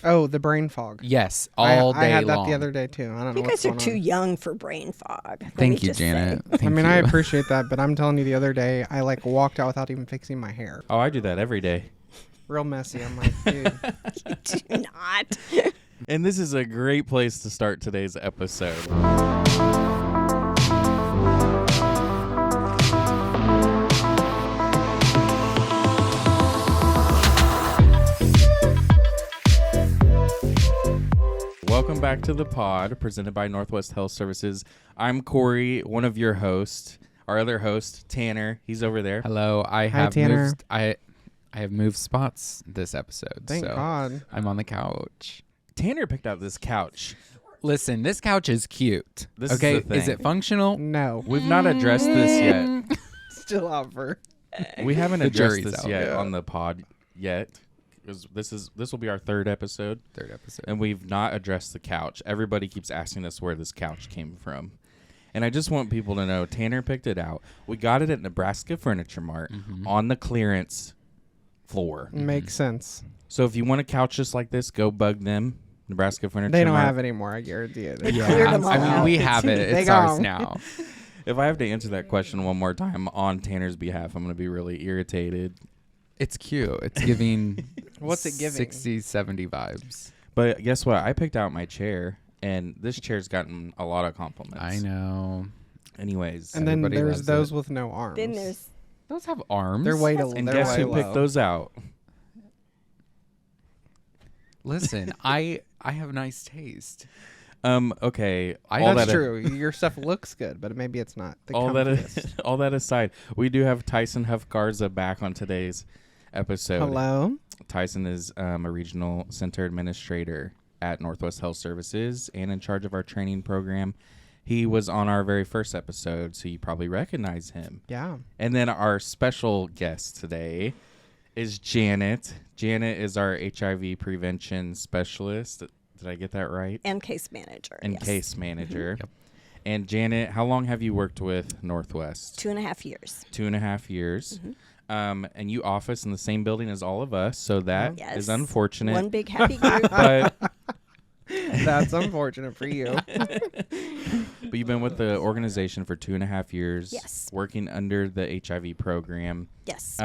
Oh, the brain fog. Yes, all day I had long. that the other day too. I don't know You what's guys are going too on. young for brain fog. Thank you, Janet. I Thank mean, you. I appreciate that, but I'm telling you, the other day I like walked out without even fixing my hair. Oh, I do that every day. Real messy. I'm like, dude. You do not. And this is a great place to start today's episode. Welcome back to the pod presented by Northwest Health Services. I'm Corey, one of your hosts. Our other host, Tanner, he's over there. Hello. I Hi, have Tanner. moved. I have moved spots this episode. Thank so God. I'm on the couch. Tanner picked out this couch. Listen, this couch is cute. This is okay, the thing. is it functional? No. We've not addressed this yet. Still offer. We haven't The addressed jury's this out. yet Yeah. on the pod yet. 'Cause this will be our third episode, Third episode. and we've not addressed the couch. Everybody keeps asking us where this couch came from. And I just want people to know, Tanner picked it out. We got it at Nebraska Furniture Mart on the clearance floor. Makes sense. So if you want a couch just like this, go bug them. Nebraska Furniture They don't Mart. have it anymore. I guarantee it. Yeah. Cleared them all I mean, out. we have it. They It's ours gone. now. If I have to answer that question one more time on Tanner's behalf, I'm going to be really irritated. It's cute. It's giving What's it giving? 60, 70 vibes. But guess what? I picked out my chair, and this chair's gotten a lot of compliments. I know. Anyways, And then Everybody there's loves those it. with no arms. Then there's Those have arms. They're way and they're guess way who low. picked those out? Listen, I have nice taste. Okay. That's true. Your stuff looks good, but maybe it's not. The All comfiest. all that aside, we do have Tyson Huff Garza back on today's episode. Hello. Tyson is a regional center administrator at Northwest Health Services and in charge of our training program. He was on our very first episode, so you probably recognize him. Yeah. And then our special guest today is Janet. Janet is our HIV prevention specialist. Did I get that right? and case manager. And yes. case manager. Yep. And Janet, how long have you worked with Northwest? 2.5 years. 2.5 years. And you office in the same building as all of us, so that is Yes. unfortunate. One big happy group. but That's unfortunate for you. but you've been with the organization for 2.5 years. Yes. Working under the HIV program. Yes.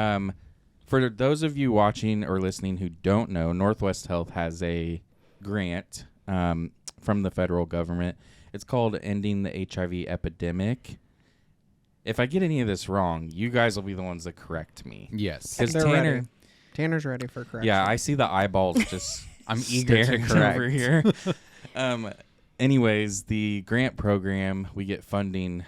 For those of you watching or listening who don't know, Northwest Health has a grant from the federal government. It's called Ending the HIV Epidemic. If I get any of this wrong, you guys will be the ones that correct me. Yes. Because They're Tanner, ready. Tanner's ready for correction. yeah, I see the eyeballs just I'm eager to staring correct. over here. Anyways, the grant program, we get funding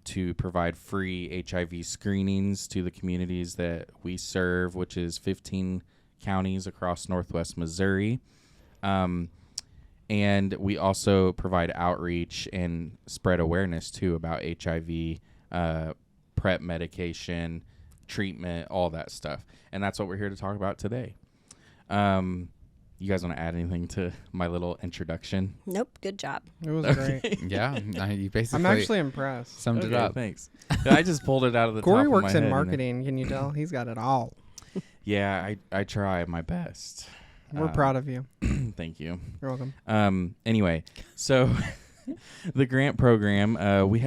to provide free HIV screenings to the communities that we serve, which is 15 counties across Northwest Missouri. And we also provide outreach and spread awareness, too, about HIV, PrEP medication, treatment, all that stuff. And that's what we're here to talk about today. You guys want to add anything to my little introduction? Nope. Good job. It was great. Yeah, you basically I'm actually impressed. summed it Okay, up. thanks. I just pulled it out of the Corey top works of my in head, marketing. Can you tell? He's got it all. Yeah, I try my best. We're proud of you. Thank you. You're welcome. Anyway, so the grant program,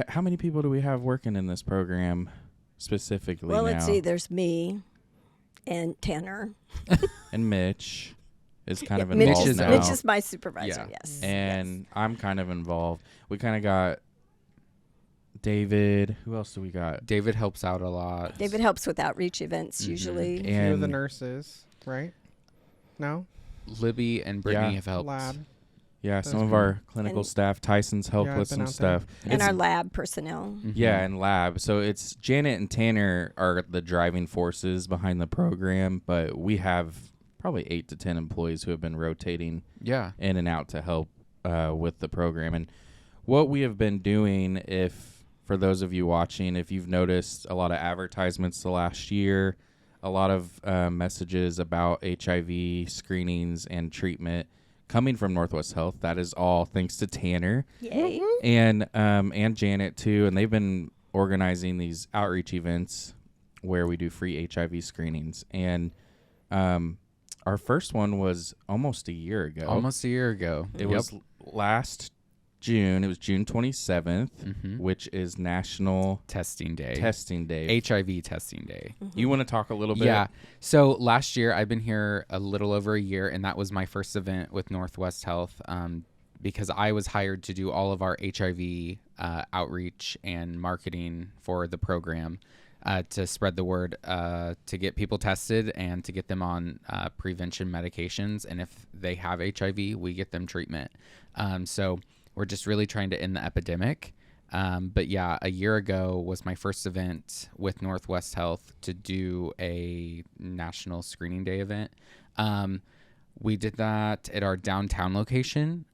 how many people do we have working in this program specifically Well, now? let's see. There's me and Tanner. And Mitch is kind of Mitch involved is, now. Mitch is my supervisor. Yeah. Yes. And I'm kind of involved. We kind of got David. Who else do we got? David helps out a lot. Yes. David helps with outreach events usually. Few of the And nurses, right? No? Libby and Brittany Yeah. have helped. Lab. yeah, That's some of good. our clinical And- staff. Tyson's helped Yeah, I've with been some out there. stuff. And It's- our lab personnel. Yeah, and lab. So it's Janet and Tanner are the driving forces behind the program, but we have probably 8 to 10 employees who have been rotating Yeah. in and out to help with the program. And what we have been doing, for those of you watching, if you've noticed a lot of advertisements the last year, a lot of messages about HIV screenings and treatment coming from Northwest Health. That is all thanks to Tanner Yay. and Janet too. And they've been organizing these outreach events where we do free HIV screenings. And our first one was almost a year ago. Almost a year ago. It was last June. It was June 27th, which is National Testing Day. HIV Testing Day. You want to talk a little bit? Yeah. So last year, I've been here a little over a year, and that was my first event with Northwest Health because I was hired to do all of our HIV outreach and marketing for the program to spread the word, to get people tested and to get them on prevention medications. And if they have HIV, we get them treatment. So we're just really trying to end the epidemic. But yeah, a year ago was my first event with Northwest Health to do a national screening day event. We did that at our downtown location.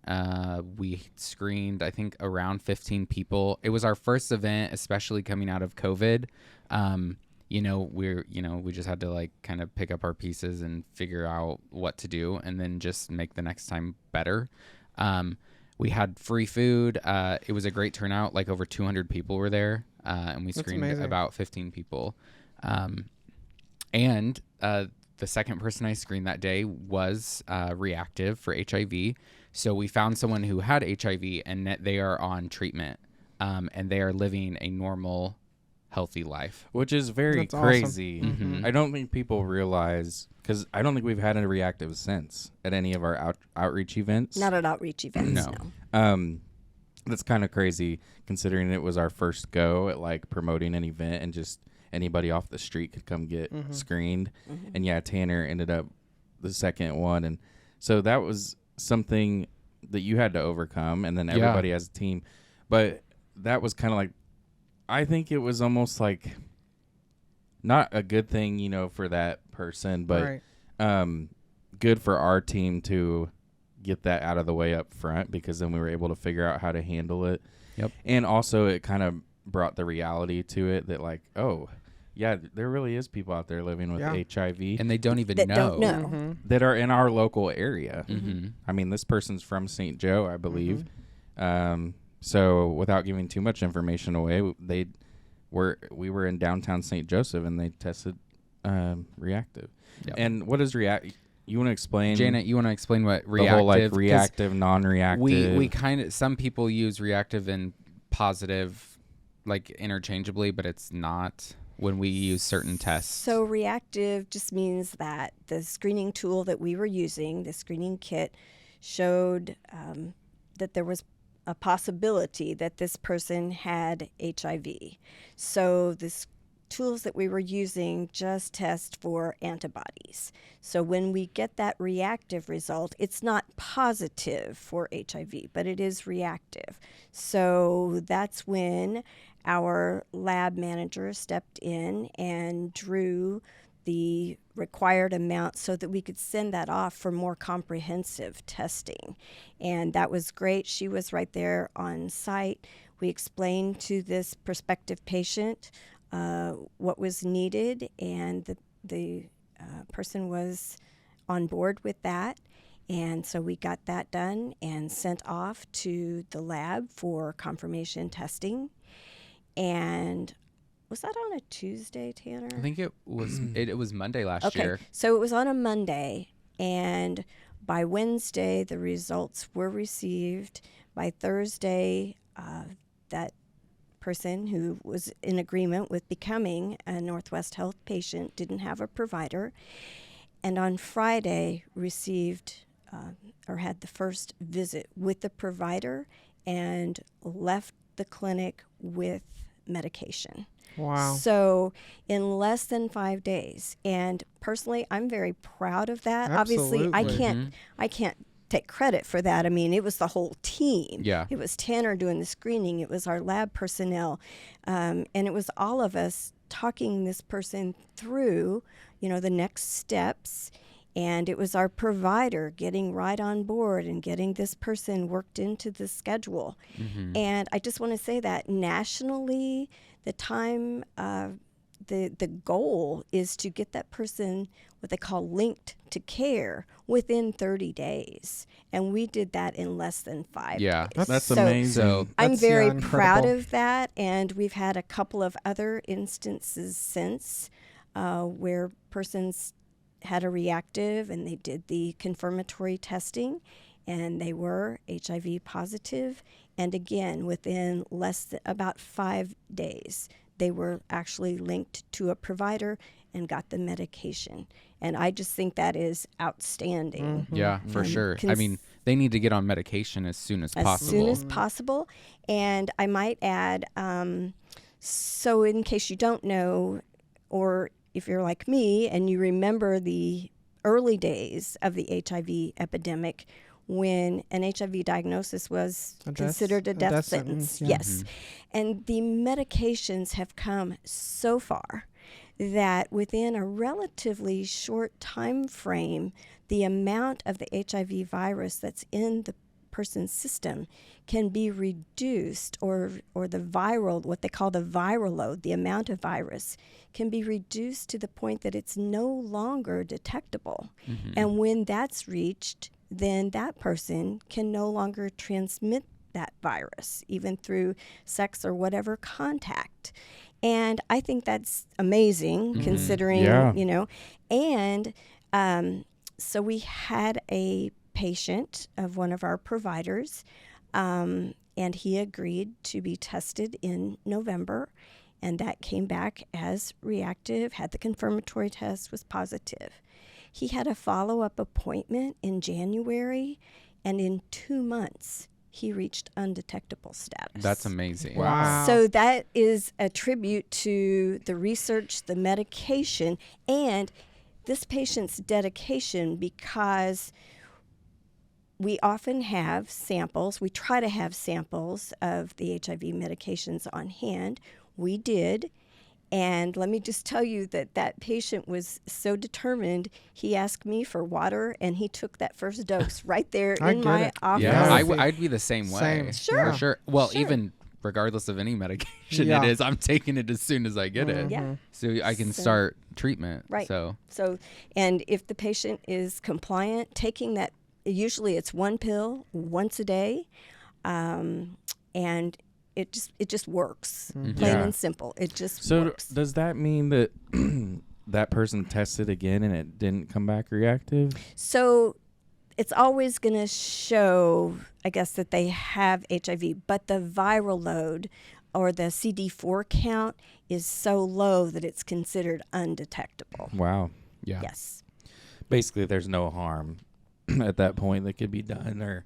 We screened, I think, around 15 people. It was our first event, especially coming out of COVID. We just had to like kind of pick up our pieces and figure out what to do and then just make the next time better. We had free food. It was a great turnout. Like over 200 people were there, and we screened about 15 people. And the second person I screened that day was reactive for HIV. So we found someone who had HIV, and that they are on treatment, and they are living a normal, healthy life. Which is very That's crazy. awesome. I don't think people realize, because I don't think we've had a reactive since at any of our outreach events. Not at outreach events, no. That's kind of crazy considering it was our first go at like promoting an event and just anybody off the street could come get screened. And yeah, Tanner ended up the second one. And so that was something that you had to overcome, and then everybody as a team. But that was kind of like, I think it was almost like not a good thing, for that person, but good for our team to get that out of the way up front, because then we were able to figure out how to handle it. Yep. And also it kind of brought the reality to it that like, oh, yeah, there really is people out there living with HIV. And they don't even That know. don't know. That are in our local area. I mean, this person's from St. Joe, I believe. So without giving too much information away, we were in downtown St. Joseph, and they tested reactive. Yep. And what is you want to explain? Janet, you want to explain what the reactive? whole like reactive, non-reactive. We kind of, some people use reactive and positive like interchangeably, but it's not when we use certain tests. So reactive just means that the screening tool that we were using, the screening kit, showed that there was a possibility that this person had HIV. So the tools that we were using just test for antibodies. So when we get that reactive result, it's not positive for HIV, but it is reactive. So that's when our lab manager stepped in and drew the required amount so that we could send that off for more comprehensive testing. And that was great. She was right there on site. We explained to this prospective patient what was needed, and the person was on board with that. And so we got that done and sent off to the lab for confirmation testing. And was that on a Tuesday, Tanner? I think it was it was Monday last year. So it was on a Monday, and by Wednesday the results were received. By Thursday, that person who was in agreement with becoming a Northwest Health patient didn't have a provider, and on Friday received or had the first visit with the provider and left the clinic with medication. Wow. So in less than 5 days. And personally, I'm very proud of that. Obviously, Absolutely. I can't take credit for that. I mean, it was the whole team. Yeah. It was Tanner doing the screening. It was our lab personnel. And it was all of us talking this person through, the next steps. And it was our provider getting right on board and getting this person worked into the schedule. And I just want to say that nationally, the time, the goal is to get that person what they call linked to care within 30 days. And we did that in less than 5 Yeah, days. That's So amazing. So I'm That's, very incredible. proud of that. And we've had a couple of other instances since where persons had a reactive, and they did the confirmatory testing, and they were HIV positive. And again, within less than about 5 days, they were actually linked to a provider and got the medication. And I just think that is outstanding. Yeah, for sure. I mean, they need to get on medication as soon as possible. As soon as possible. And I might add, so in case you don't know, or if you're like me and you remember the early days of the HIV epidemic, when an HIV diagnosis was considered a death sentence. Yeah. Yes. And the medications have come so far that within a relatively short time frame, the amount of the HIV virus that's in the person's system can be reduced, or the viral, what they call the viral load, the amount of virus, can be reduced to the point that it's no longer detectable. And when that's reached, then that person can no longer transmit that virus, even through sex or whatever contact. And I think that's amazing, considering, you know. And so we had a patient of one of our providers, and he agreed to be tested in November, and that came back as reactive, had the confirmatory test, was positive. He had a follow-up appointment in January, and in 2 months, he reached undetectable status. That's amazing. Wow. So that is a tribute to the research, the medication, and this patient's dedication, because we often have samples. We try to have samples of the HIV medications on hand. We did. And let me just tell you that patient was so determined, he asked me for water, and he took that first dose right there I in get my it. office. Yeah, Yeah. I'd be the same way. Same. Sure. For sure. Well, Sure. even regardless of any medication Yeah. it is, I'm taking it as soon as I get it. Yeah. So I can So- start treatment. Right. So So, and if the patient is compliant, taking that, usually it's one pill once a day, and it just works, plain Yeah. and simple. It just So works. does that mean that that person tested again and it didn't come back reactive? So it's always going to show, I guess, that they have HIV, but the viral load or the CD4 count is so low that it's considered undetectable. Wow. yeah. Yes. Basically, there's no harm at that point that could be done, or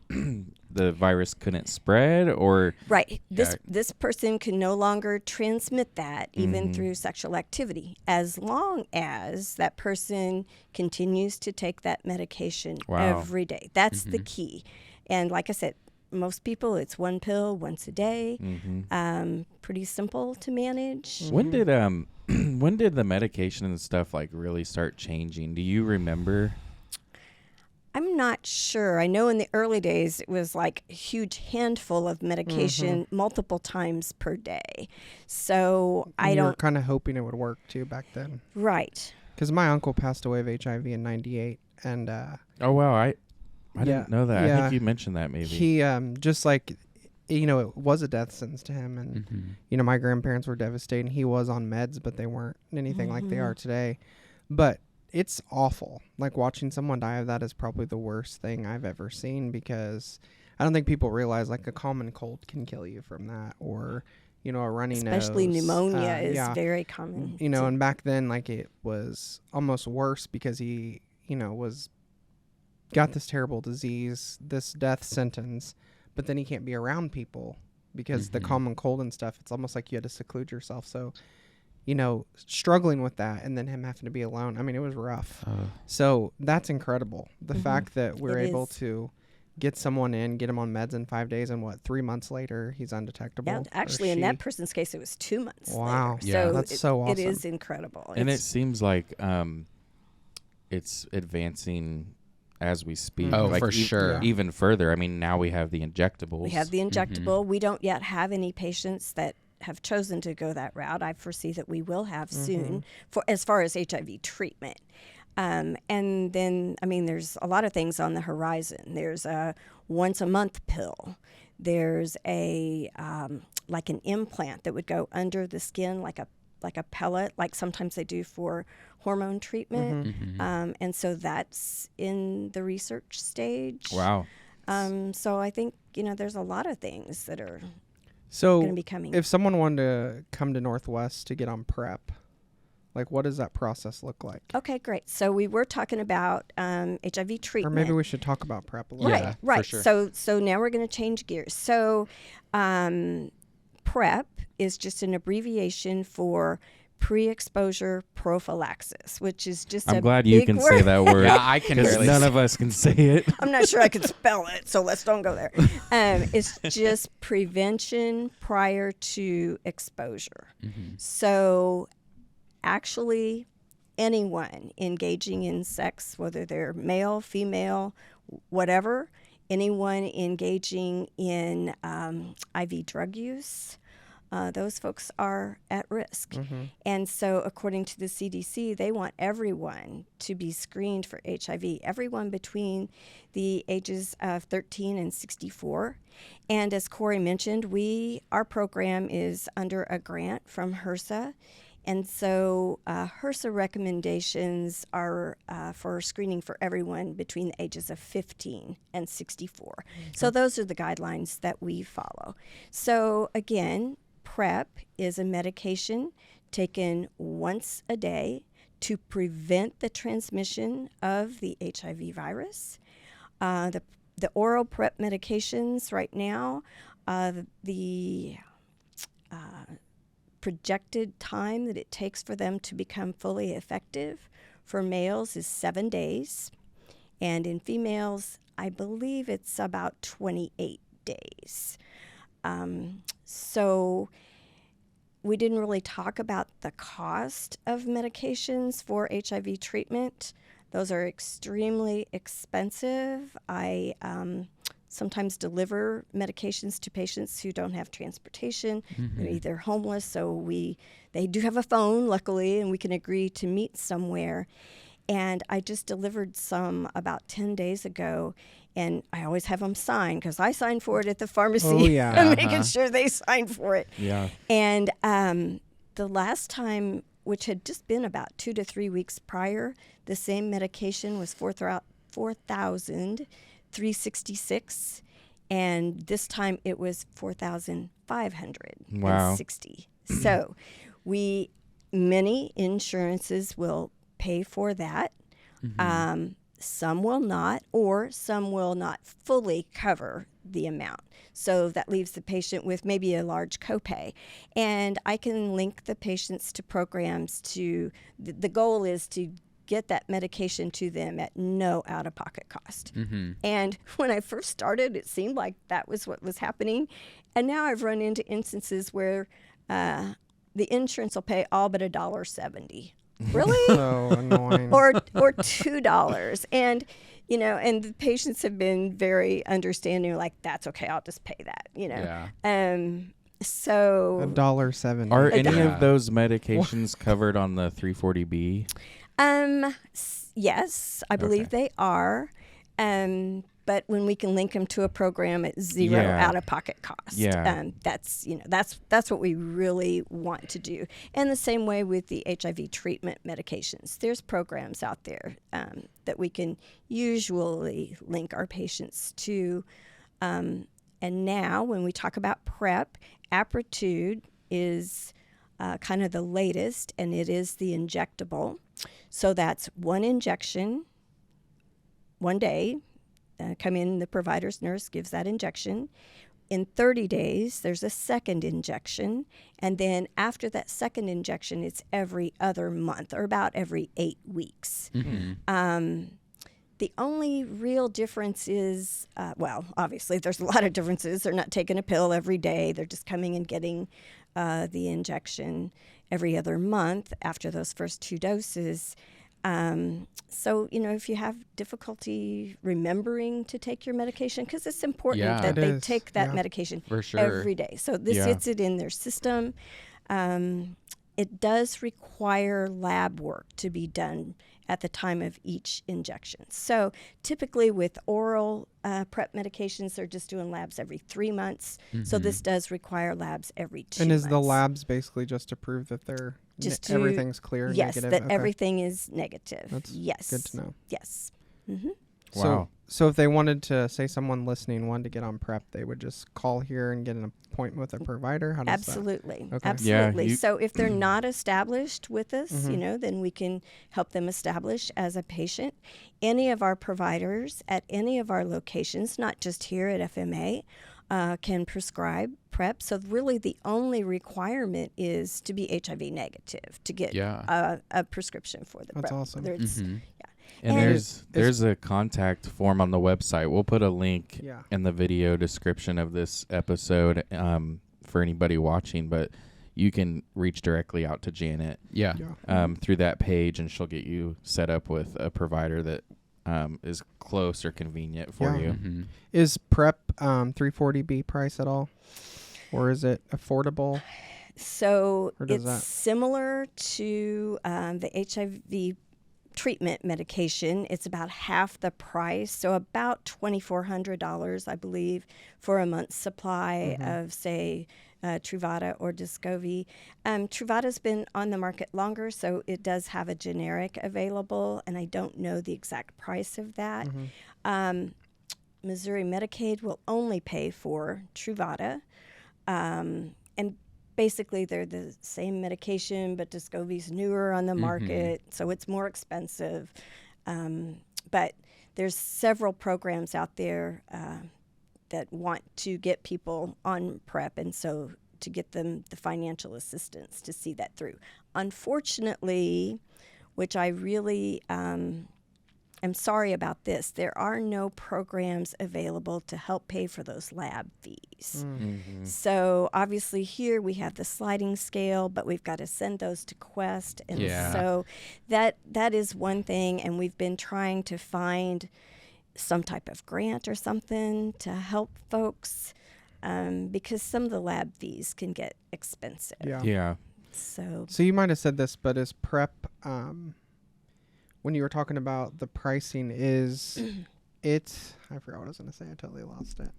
the virus couldn't spread, or Right. Yeah. This person can no longer transmit that even Mhm. through sexual activity, as long as that person continues to take that medication Wow. every day. That's the key. And like I said, most people, it's one pill once a day. Pretty simple to manage. when did when did the medication and stuff like really start changing? Do you remember? I'm not sure. I know in the early days it was like a huge handful of medication multiple times per day. So I You were don't. kind of hoping it would work too back then. Right. Because my uncle passed away of HIV in '98, and Oh wow, I Yeah, didn't know that. I yeah. think you mentioned that maybe. he just like, you know, it was a death sentence to him, and you know, my grandparents were devastated. He was on meds, but they weren't anything like they are today. But it's awful. Like, watching someone die of that is probably the worst thing I've ever seen, because I don't think people realize, like, a common cold can kill you from that, or, you know, a runny Especially nose. pneumonia is yeah. very common. You know, to- and back then, like, it was almost worse because he, you know, got this terrible disease, this death sentence, but then he can't be around people because the common cold and stuff, it's almost like you had to seclude yourself. So, you know, struggling with that, and then him having to be alone. I mean, it was rough. So that's incredible. The fact that we're It able is. to get someone in, get him on meds in 5 days, and 3 months later, he's undetectable. yeah, or actually, in that she. person's case, it was 2 months. Wow. Later. Yeah. So That's so It awesome. is incredible. and it It's- seems like it's advancing as we speak. Oh, like for sure. Even further. I mean, now we have the injectables. we have the injectable. We don't yet have any patients that have chosen to go that route. I foresee that we will have soon, for as far as HIV treatment. And then, I mean, there's a lot of things on the horizon. There's a once a month pill. There's a like an implant that would go under the skin, like a like a pellet, like sometimes they do for hormone treatment. Mm-hmm. And so that's in the research stage. Wow. So I think, there's a lot of things that are going So to be coming. if someone wanted to come to Northwest to get on PrEP, like what does that process look like? Okay, great. So we were talking about HIV treatment. Or maybe we should talk about PrEP a little Right, bit. for right. sure. So now we're going to change gears. So PrEP is just an abbreviation for pre-exposure prophylaxis, which is just I'm a glad you big can word. say that word. Yeah, I can 'cause barely none say- of us can say it. I'm not sure I could spell it, so let's don't go there. It's just prevention prior to exposure. Mm-hmm. So actually, anyone engaging in sex, whether they're male, female, whatever, anyone engaging in IV drug use, those folks are at risk. And so according to the CDC, they want everyone to be screened for HIV, everyone between the ages of 13 and 64. And as Corey mentioned, our program is under a grant from HRSA. And so HRSA recommendations are for screening for everyone between the ages of 15 and 64. So those are the guidelines that we follow. So again, PrEP is a medication taken once a day to prevent the transmission of the HIV virus. The oral PrEP medications right now, the projected time that it takes for them to become fully effective for males is 7 days. And in females, I believe it's about 28 days. So we didn't really talk about the cost of medications for HIV treatment. Those are extremely expensive. I sometimes deliver medications to patients who don't have transportation. They're either homeless, so they do have a phone, luckily, and we can agree to meet somewhere. And I just delivered some about 10 days ago, and I always have them signed because I sign for it at the pharmacy. Oh, yeah. I'm making sure they sign for it. Yeah. And the last time, which had just been about 2 to 3 weeks prior, the same medication was $4,366, and this time it was $4,560. Wow. So many insurances will pay for that. Some will not, or some will not fully cover the amount. So that leaves the patient with maybe a large copay. And I can link the patients to programs the goal is to get that medication to them at no out-of-pocket cost. And when I first started, it seemed like that was what was happening. And now I've run into instances where the insurance will pay all but $1.70. Really? So annoying. or $2. And and the patients have been very understanding, like, that's okay, I'll just pay that, Yeah. So $1.70. Are any Yeah. of those medications covered on the 340B? Yes, I believe they are. But when we can link them to a program at zero Yeah. out-of-pocket cost, Yeah. that's what we really want to do. And the same way with the HIV treatment medications, there's programs out there that we can usually link our patients to. And now, when we talk about PrEP, Apretude is kind of the latest, and it is the injectable. So that's one injection, 1 day. Come in, the provider's nurse gives that injection. In 30 days, there's a second injection. And then after that second injection, it's every other month, or about every 8 weeks. The only real difference is, obviously there's a lot of differences. They're not taking a pill every day. They're just coming and getting the injection every other month after those first 2 doses. So, if you have difficulty remembering to take your medication, because it's important Yeah. that It they is, take that yeah. medication For sure. every day. So this Yeah. gets it in their system. It does require lab work to be done at the time of each injection. So typically with oral PrEP medications, they're just doing labs every 3 months. So this does require labs every 2 months. And is the labs basically just to prove that they're just to everything's clear. yes, negative. that Okay. everything is negative. That's yes, good to know. Yes. Mm-hmm. Wow. So if they wanted to, say someone listening wanted to get on PrEP, they would just call here and get an appointment with a provider? How does Absolutely. Okay. Absolutely. Yeah, So if they're not established with us, Mhm. then we can help them establish as a patient. Any of our providers at any of our locations, not just here at FMA, can prescribe PrEP. So really the only requirement is to be HIV negative to get Yeah. a prescription for the That's PrEP. awesome. Whether it's, Mhm. And And- there's a contact form on the website. We'll put a link Yeah. in the video description of this episode for anybody watching, but you can reach directly out to Janet Yeah. Yeah. through that page, and she'll get you set up with a provider that is close or convenient for Yeah. you. Mhm. Is PrEP 340B price at all? Or is it affordable? So Or does it's that- similar to the HIV treatment medication. It's about half the price, so about $2,400, I believe, for a month's supply of, say, Truvada or Descovy. Truvada's been on the market longer, so it does have a generic available, and I don't know the exact price of that. Missouri Medicaid will only pay for Truvada, and basically they're the same medication, but Descovy's newer on the market, so it's more expensive. But there's several programs out there that want to get people on PrEP, and so to get them the financial assistance to see that through. Unfortunately, which I really am sorry about this, there are no programs available to help pay for those lab fees. So obviously here we have the sliding scale, but we've got to send those to Quest, and Yeah. so that is one thing, and we've been trying to find some type of grant or something to help folks because some of the lab fees can get expensive. Yeah. Yeah. So So you might have said this, but is PrEP, when you were talking about the pricing, is it, I forgot what I was going to say. I totally lost it.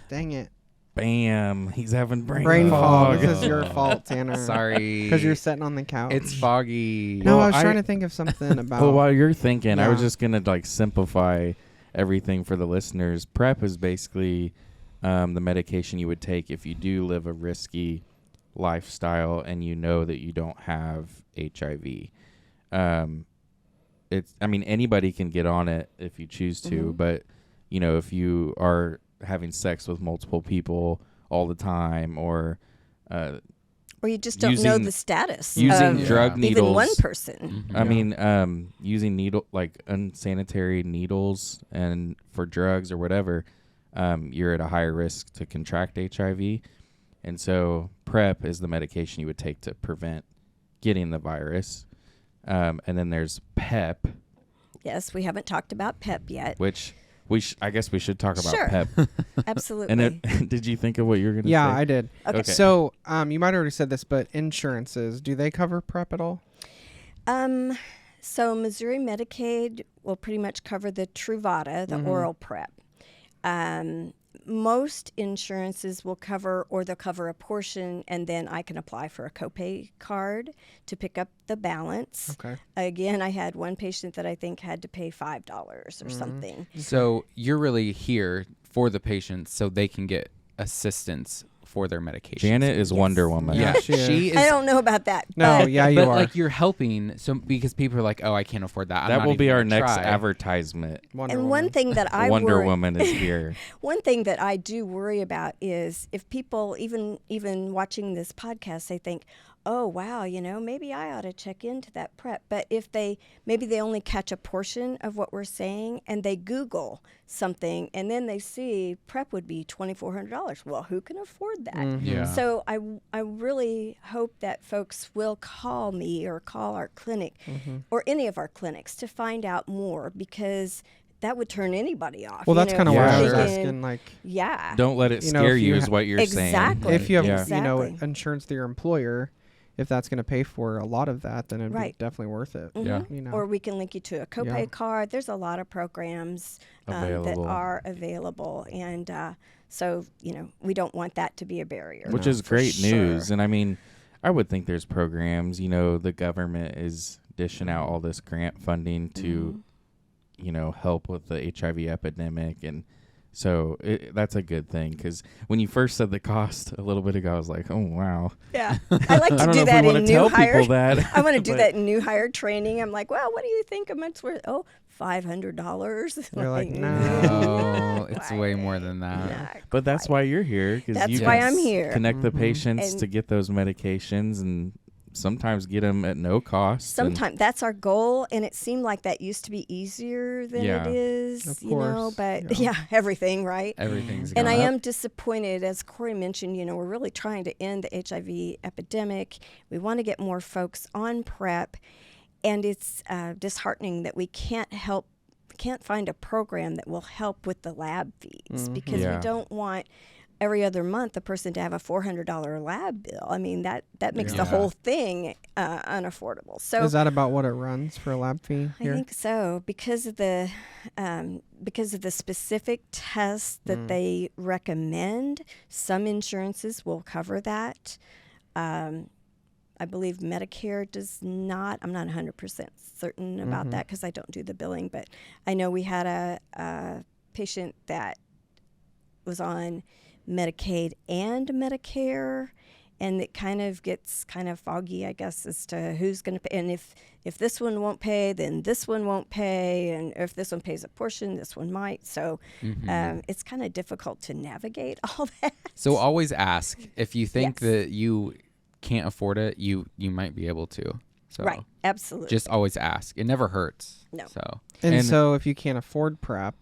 Dang it. Bam. He's having brain Brain fog. fog. This is your fault, Tanner. Sorry. Because you're sitting on the couch. It's foggy. No, Well, I was I- trying to think of something about. Well, while you're thinking, I was Yeah. just going to simplify everything for the listeners. PrEP is basically the medication you would take if you do live a risky lifestyle and you know that you don't have HIV. Anybody can get on it if you choose to, but if you are having sex with multiple people all the time, or or you just don't know using- the status using of drug even needles. one person. Mhm. Using unsanitary needles and for drugs or whatever, you're at a higher risk to contract HIV. And so PrEP is the medication you would take to prevent getting the virus. And then there's PEP, Yes, we haven't talked about PEP yet. which I guess we should talk about Sure. PEP. Absolutely. And did you think of what you were going to Yeah, say? I did. Okay. So you might have already said this, but insurances, do they cover PrEP at all? So Missouri Medicaid will pretty much cover the Truvada, the oral PrEP. Most insurances will cover, or they'll cover a portion, and then I can apply for a copay card to pick up the balance. Okay. Again, I had one patient that I think had to pay $5 or something. So you're really here for the patients so they can get assistance for their medication. Janet is Wonder Woman. Yeah, Yeah, she is. I don't know about that. No, but yeah, you but are. like you're helping, so because people are like, oh, I can't afford that. I'm That not will even be our gonna next try. advertisement. Wonder And Woman. one thing that I Wonder worry, Woman is here. one thing that I do worry about is if people, even watching this podcast, they think, oh wow, maybe I ought to check into that PrEP. But if maybe they only catch a portion of what we're saying and they Google something and then they see PrEP would be $2,400. Well, who can afford that? Yeah. So I really hope that folks will call me or call our clinic or any of our clinics to find out more, because that would turn anybody off. Well, that's kind of Yeah, why I was sure. asking, like, Yeah. Don't let it You know, scare if you, you is what you're saying. Exactly. if you have, Yeah. Exactly. insurance through your employer, if that's going to pay for a lot of that, then it'd Right. be definitely worth it. Yeah. You know. Or we can link you to a copay Yeah. card. There's a lot of programs that Available. are available. And so, we don't want that to be a barrier. Which No, is for great sure. news. And I would think there's programs. You know, the government is dishing out all this grant funding to, you know, help with the HIV epidemic. And so that's a good thing, because when you first said the cost a little bit ago, I was like, oh, wow. Yeah. I like I to don't do know if that we want in to new tell hire. people that. I want to do but- that in new hire training. I'm like, well, what do you think a month's worth? Oh, $500. They're like, no. No, it's way more than that. Not But that's quite. why you're here. Because That's you why can I'm here. connect the Mhm. patients And- to get those medications and sometimes get them at no cost. and- Sometimes that's our goal, and it seemed like that used to be easier than Yeah. it is, Of you know. course, But yeah. everything, right? Everything's And I gone up. am disappointed, as Corey mentioned. You know, we're really trying to end the HIV epidemic. We want to get more folks on PrEP, and it's disheartening that we can't find a program that will help with the lab fees, because Yeah. we don't want every other month a person to have a $400 lab bill. I mean, that makes the Yeah. whole thing unaffordable. So Is that about what it runs for a lab fee I here? think so, because of the specific tests that they recommend. Some insurances will cover that. I believe Medicare does not. I'm not 100% certain about that, because I don't do the billing. But I know we had a patient that was on Medicaid and Medicare, and it kind of gets kind of foggy, I guess, as to who's going to pay. And if this one won't pay, then this one won't pay. And if this one pays a portion, this one might. So it's kind of difficult to navigate all that. So always ask. If you think Yes. that you can't afford it, you might be able to. So Right, absolutely. just always ask. It never hurts. No. So And so if you can't afford PrEP,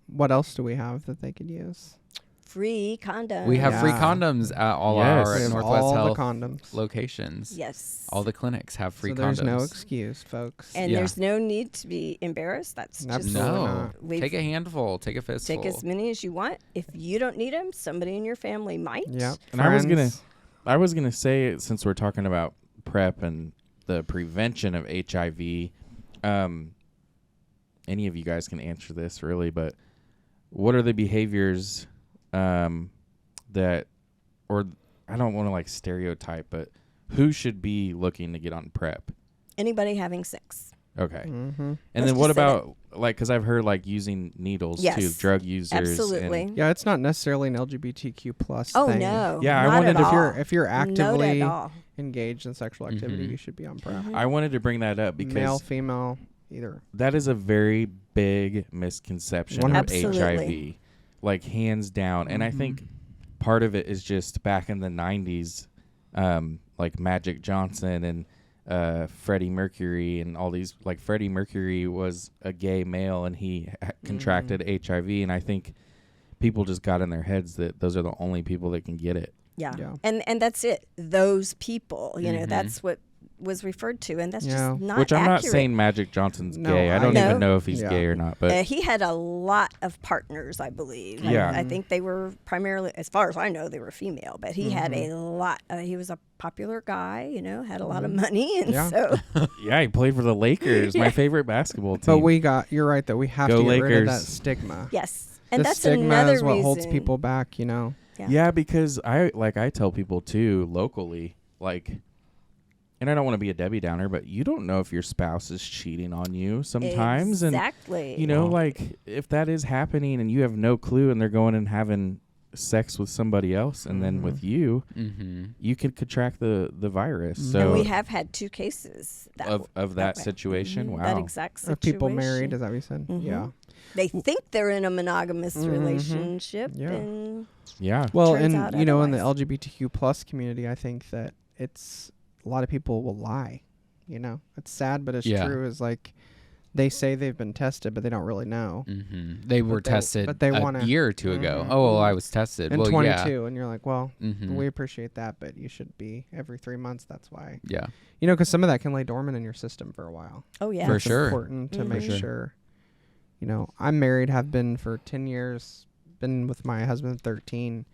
what else do we have that they could use? Free condoms. we have free Yeah. condoms at all Yes. our We have Northwest all Health the condoms. locations. Yes. All the clinics have free So there's condoms. no excuse, folks. And Yeah. there's no need to be embarrassed. That's just Absolutely No. not. We've- Take a handful. Take a fistful. take as many as you want. If you don't need them, somebody in your family might. Yep. And I was Friends. gonna say, since we're talking about PrEP and the prevention of HIV, any of you guys can answer this really, but what are the behaviors that, or I don't want to like stereotype, but who should be looking to get on PrEP? Anybody having sex. Okay. Mm-hmm. And Let's then what just say about like, because I've heard like using needles too, Yes. drug users. Absolutely. And Yeah, it's not necessarily an LGBTQ plus Oh thing. no. Yeah, I not wanted at to- all. If you're Not actively at all. engaged in sexual activity, Mhm. you should be on PrEP. I wanted to bring that up because Male, female, either. that is a very big misconception of Absolutely. HIV, like hands down. And I think part of it is just back in the 90s, like Magic Johnson and Freddie Mercury and all these. Like Freddie Mercury was a gay male and he contracted HIV, and I think people just got in their heads that those are the only people that can get it. Yeah. Yeah. And that's it. Those people, you know, Mhm. that's what was referred to, and that's Yeah. just not Which I'm not accurate. saying Magic Johnson's No, gay. I don't No. even know if he's Yeah. gay or not. But He had a lot of partners, I believe. Yeah. I think they were primarily, as far as I know, they were female, but he had a lot. He was a popular guy, you know, had a lot of money, and Yeah. so yeah, he played for the Lakers, my favorite basketball team. But you're right that we have Go to get rid of that Lakers. stigma. yes, and the that's stigma another is what reason. holds people back, you know. Yeah, because I tell people too locally, like, and I don't want to be a Debbie Downer, but you don't know if your spouse is cheating on you sometimes, Exactly. and you know, like if that is happening and you have no clue, and they're going and having sex with somebody else, and then with you, Mm-hmm. you could contract the virus. So and we have had 2 cases of that way. situation. Mhm, Wow. That exact situation. Of people married, is that what you said? Mhm. Yeah. They think they're in a monogamous Mhm. relationship, Yeah. and Yeah. Well, Turns and out you know, in the otherwise. LGBTQ plus community, I think that it's a lot of people will lie. You know, it's sad, but it's Yeah. true. Is like they say they've been tested, but they don't really know. Mm-hmm. They were they- tested but they a wanna- year or two ago. Mhm. Oh, well, I was tested. And well, 22, and you're like, well, yeah. Mm-hmm. we appreciate that, but you should be every 3 months. That's why, Yeah. you know, because some of that can lay dormant in your system for a while. oh yeah, For It's sure. important to Mhm. make For sure. sure. You know, I'm married, have been for 10 years, been with my husband 13,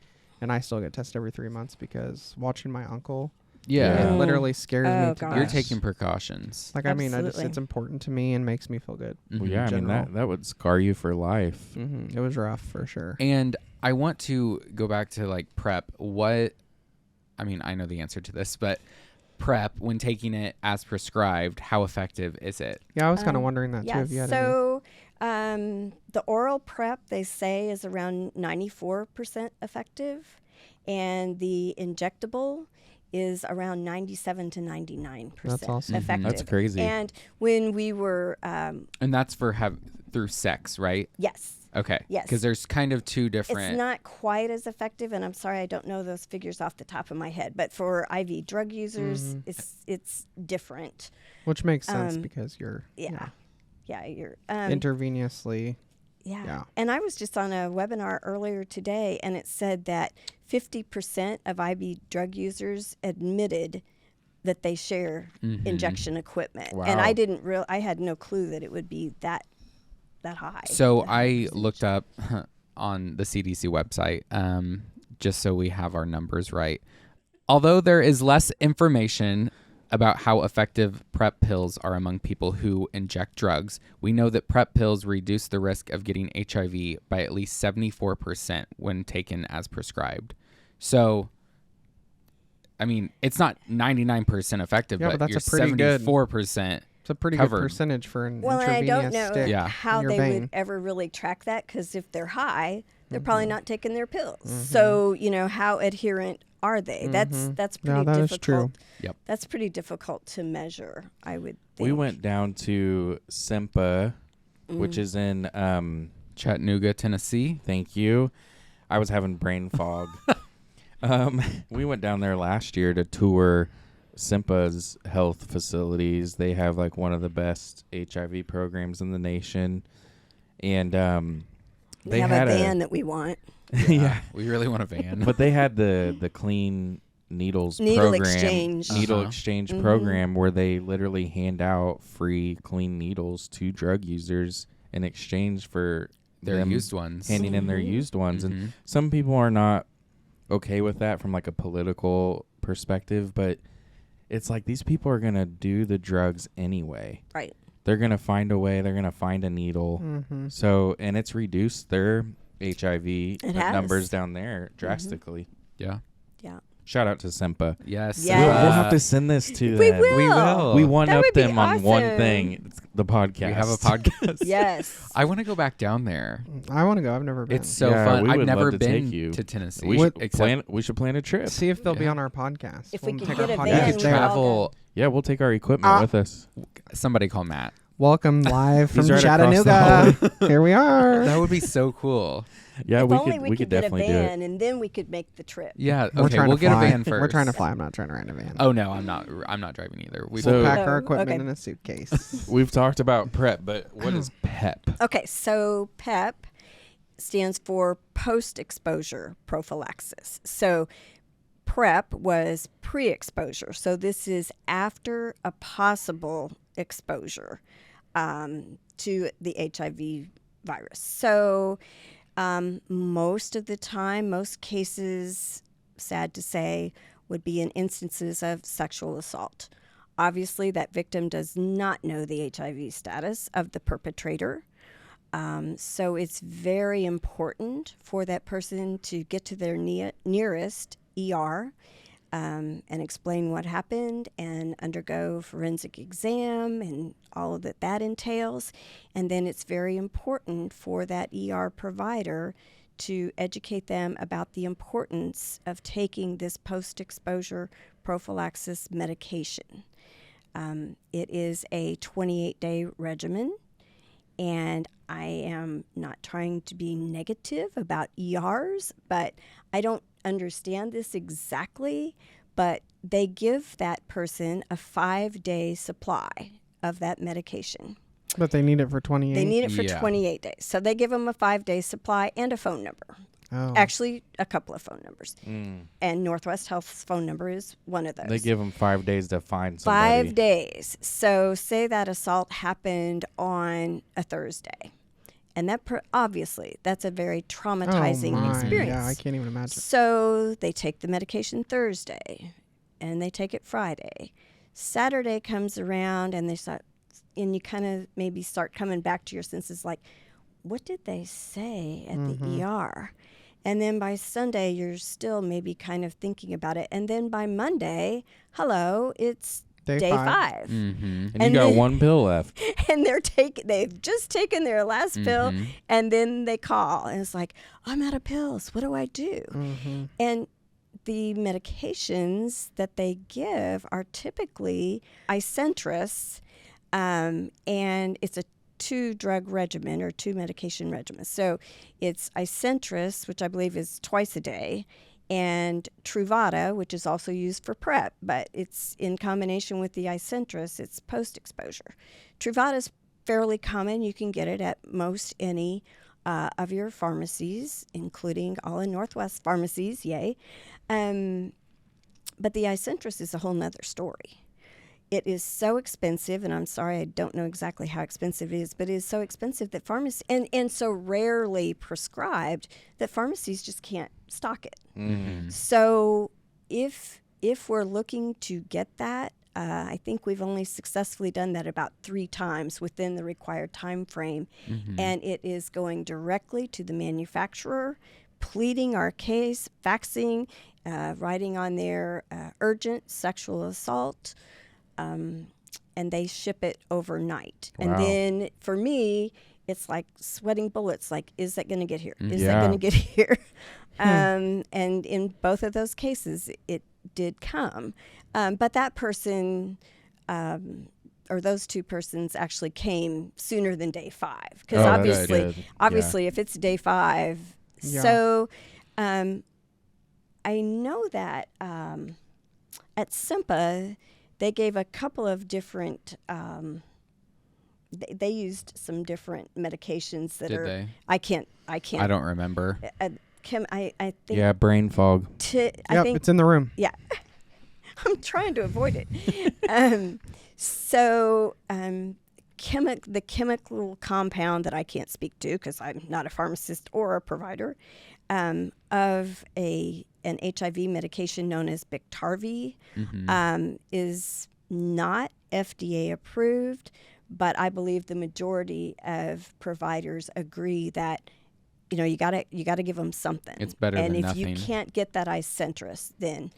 and I still get tested every 3 months because watching my uncle, Yeah. it literally scares Oh, me to gosh. You're death. taking precautions. Like, I mean, Absolutely. it's important to me and makes me feel good. Mhm. Well, yeah, I mean general. that would scar you for life. It was rough for sure. And I want to go back to like PrEP. I mean, I know the answer to this, but PrEP, when taking it as prescribed, how effective is it? Yeah, I was kind of wondering that too. Yeah, If you had so the oral PrEP, they say, is around 94% effective, and the injectable is around 97 to 99% That's awesome. effective. That's crazy. And when we were, And that's for through sex, right? yes. Okay. Yes. Because there's kind of two different. It's not quite as effective, and I'm sorry I don't know those figures off the top of my head. But for IV drug users, it's different. which makes sense because you're Yeah, you're intravenously. yeah. And I was just on a webinar earlier today, and it said that 50% of IV drug users admitted that they share injection equipment, and Wow. I didn't I had no clue that it would be that high. So that high I percentage. looked up on the CDC website, just so we have our numbers right. Although there is less information about how effective PrEP pills are among people who inject drugs, we know that PrEP pills reduce the risk of getting HIV by at least 74% when taken as prescribed. So, I mean, it's not 99% effective, Yeah, but but you're that's a pretty good- 74%. It's a pretty Covered. good percentage for an Well, and I intravenous don't know stick. Yeah. how in your they vein. would ever really track that, because if they're high, they're probably not taking their pills. So, how adherent are they? That's pretty Yeah, that is difficult. true. Yep. That's pretty difficult to measure, I would think. We went down to SIMPA, which is in Chattanooga, Tennessee. thank you. I was having brain fog. We went down there last year to tour SIMPA's health facilities. They have like one of the best HIV programs in the nation. And we have a van that we want. yeah. We really want a van. But they had the clean needles Needle program, exchange. needle Uh-huh. exchange program, where they literally hand out free clean needles to drug users in exchange for They're them used ones. handing in their used ones. Mhm. And some people are not okay with that from like a political perspective, but it's like these people are gonna do the drugs anyway. Right. They're gonna find a way. They're gonna find a needle. Mm-hmm. So, and it's reduced their HIV It has. numbers down there drastically. Yeah. Yeah. Shout out to Simpa. Yes. Yes. We'll have to send this to We them. will. We will. We one That up would be them on one awesome. thing. It's the podcast. We have a podcast. Yes. I want to go back down there. I want to go. I've never been. It's so Yeah, fun. we I've would never love to take been you. to Tennessee. We What- should plan a trip. See if they'll be Yeah. on our podcast. If we We'll could take get our a podcast We van, could we'd all travel. Yeah, we'll take our equipment with us. Somebody call Matt. Welcome live from He's right across the Chattanooga. Here we are. That would be so cool. Yeah, If we only could. we We could could get a definitely do it. van, and then we could make the trip. Yeah. We're Okay. trying We'll to get a fly. van first. We're trying to fly. I'm not trying to rent a van. Oh no, I'm not. I'm not driving either. We So- We'll will pack our Oh, equipment okay. in a suitcase. We've talked about PrEP, but what is PEP? Okay, so PEP stands for post-exposure prophylaxis. So PrEP was pre-exposure. So this is after a possible exposure to the HIV virus. So most of the time, most cases, sad to say, would be in instances of sexual assault. Obviously, that victim does not know the HIV status of the perpetrator. So it's very important for that person to get to their nearest ER and explain what happened and undergo forensic exam and all of that entails. And then it's very important for that ER provider to educate them about the importance of taking this post-exposure prophylaxis medication. It is a 28-day regimen, and I am not trying to be negative about ERs, but I don't understand this exactly, but they give that person a 5-day supply of that medication. But they need it for 28. They need it for Yeah. 28 days. So they give them a 5-day supply and a phone number. Oh. Actually, a couple of phone numbers. And Northwest Health's phone number is one of those. They give them 5 days to find somebody. 5 days. So say that assault happened on a Thursday. And that obviously, that's a very traumatizing oh my. experience. Yeah, I can't even imagine. So they take the medication Thursday and they take it Friday. Saturday comes around and and you kind of maybe start coming back to your senses like, what did they say at the ER? And then by Sunday, you're still maybe kind of thinking about it. And then by Monday, hello, it's day 5. Mm-hmm. And you got one pill left. And they've just taken their last pill, and then they call. And it's like, I'm out of pills. What do I do? And the medications that they give are typically Icentrus, and it's a 2-drug regimen or 2 medication regimen. So it's Icentrus, which I believe is twice a day, and Truvada, which is also used for PrEP, but it's in combination with the Icentrus, it's post-exposure. Truvada is fairly common. You can get it at most any of your pharmacies, including all in Northwest pharmacies, yay. But the Icentrus is a whole nother story. It is so expensive, and I'm sorry, I don't know exactly how expensive it is, but it is so expensive that pharmacies, and so rarely prescribed that pharmacies just can't stock it. So if we're looking to get that, I think we've only successfully done that about 3 times within the required time frame, and it is going directly to the manufacturer, pleading our case, faxing, writing on their urgent sexual assault, and they ship it overnight. Wow. And then for me, it's like sweating bullets. Like, is that going to get here? Is that going to get here? And in both of those cases, it did come. But that person, or those 2 persons, actually came sooner than day 5. Because obviously, if it's day 5, so I know that at SIMPA, they gave a couple of different. They used some different medications that Did I can't. I don't remember. Kim, I think. Yeah, brain fog. I think it's in the room. Yeah, I'm trying to avoid it. The chemical compound that I can't speak to because I'm not a pharmacist or a provider of an HIV medication known as Biktarvy is not FDA approved, but I believe the majority of providers agree that you gotta give them something. It's better than nothing. And if you can't get that Icentrus, then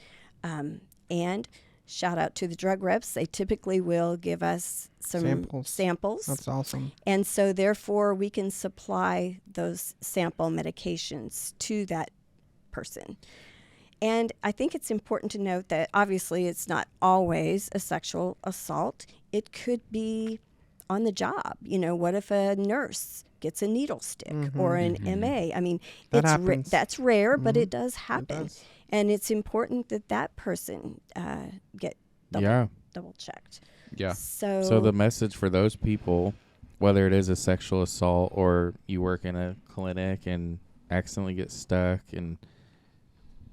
and shout out to the drug reps, they typically will give us some samples. That's awesome. And so therefore we can supply those sample medications to that person. And I think it's important to note that obviously it's not always a sexual assault. It could be on the job. What if a nurse gets a needle stick or an MA? I mean, that's rare, but it does happen. And it's important that person get double checked. Yeah. So the message for those people, whether it is a sexual assault or you work in a clinic and accidentally get stuck, and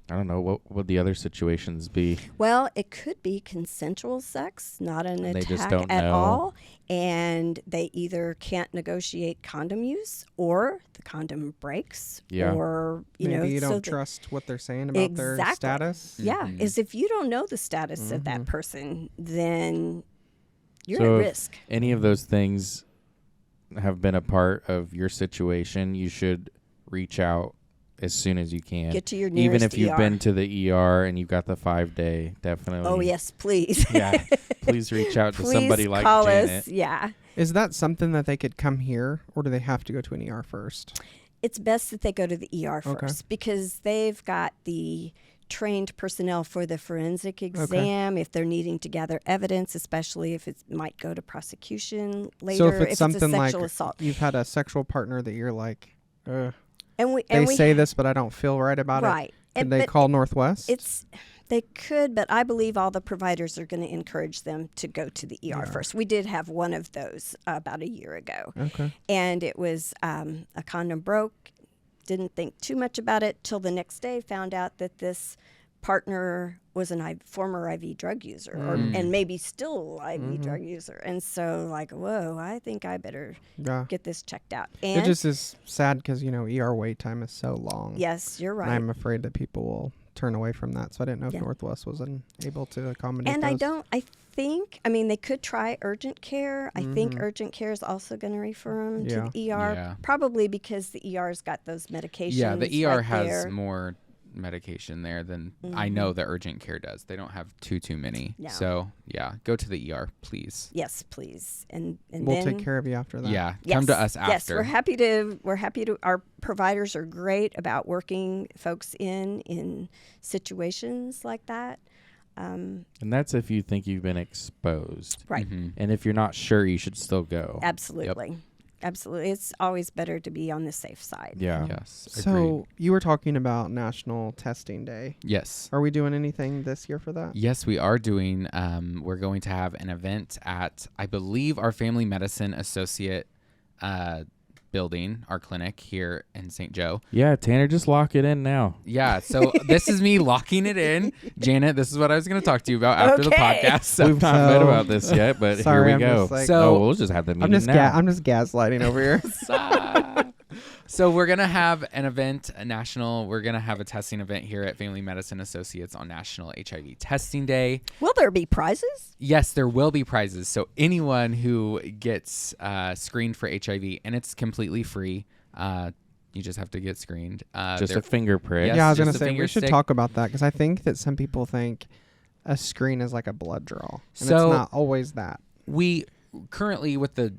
I don't know, what would the other situations be? Well, it could be consensual sex, not an They attack just don't at know. all. And they either can't negotiate condom use or the condom breaks. Yeah. Or, Maybe you so don't trust what they're saying about their status. Yeah. Is if you don't know the status of that person, then you're So at if risk. any of those things have been a part of your situation, you should reach out as soon as you can. Get to your nearest Even if you've ER. been to the ER and you've got the 5-day, definitely. Oh, yes, please. Yeah. Please reach out to Please somebody like call Janet. us. Yeah. Is that something that they could come here, or do they have to go to an ER first? It's best that they go to the ER Okay. first because they've got the trained personnel for the forensic exam if they're needing to gather evidence, especially if it might go to prosecution later. So if it's something a like sexual assault. you've had a sexual partner that you're like, And they we say this, but I don't feel right about it. right. Could they call Northwest? They could, but I believe all the providers are going to encourage them to go to the ER first. We did have one of those about a year ago. Okay. And it was a condom broke. Didn't think too much about it till the next day. Found out that this partner was a former IV drug user, and maybe still IV drug user. And so, like, whoa, I think I better get this checked out. And it just is sad because ER wait time is so long. yes, you're right. And I'm afraid that people will turn away from that. So I didn't know if Yeah. Northwest was able to accommodate And those. I mean, they could try urgent care. I think Mhm. urgent care is also going to refer them Yeah. to the ER, Yeah. probably because the ER's got those medications. Yeah, the ER right has there. more medication there than I know the urgent care does. They don't have too many. No. So yeah, go to the ER, please. Yes, please. And We'll then, take care of you after that. Yeah, yes, come to us after. Yes, we're happy to. Our providers are great about working folks in situations like that. And that's if you think you've been exposed. Right. Mhm. And if you're not sure, you should still go. Absolutely. Absolutely. It's always better to be on the safe side. Yeah. Yes. So agreed. you were talking about National Testing Day. Yes. Are we doing anything this year for that? Yes, we are doing. We're going to have an event at, I believe, our Family Medicine Associate building, our clinic here in St. Joe. Yeah, Tanner, just lock it in now. Yeah, so this is me locking it in. Janet, this is what I was going to talk to you about after the Okay. podcast. So, We've not read about this yet, but Sorry, here we I'm go. just like- So- we'll just have the meeting I'm just now. I'm just gaslighting over here. so we're going to have an event, we're going to have a testing event here at Family Medicine Associates on National HIV Testing Day. Will there be prizes? Yes, there will be prizes. So anyone who gets screened for HIV, and it's completely free, you just have to get screened. just there- a finger prick. Yes, Yeah, I was just gonna a say finger we should stick. talk about that because I think that some people think a screen is like a blood draw, and So- it's not always that. We currently with the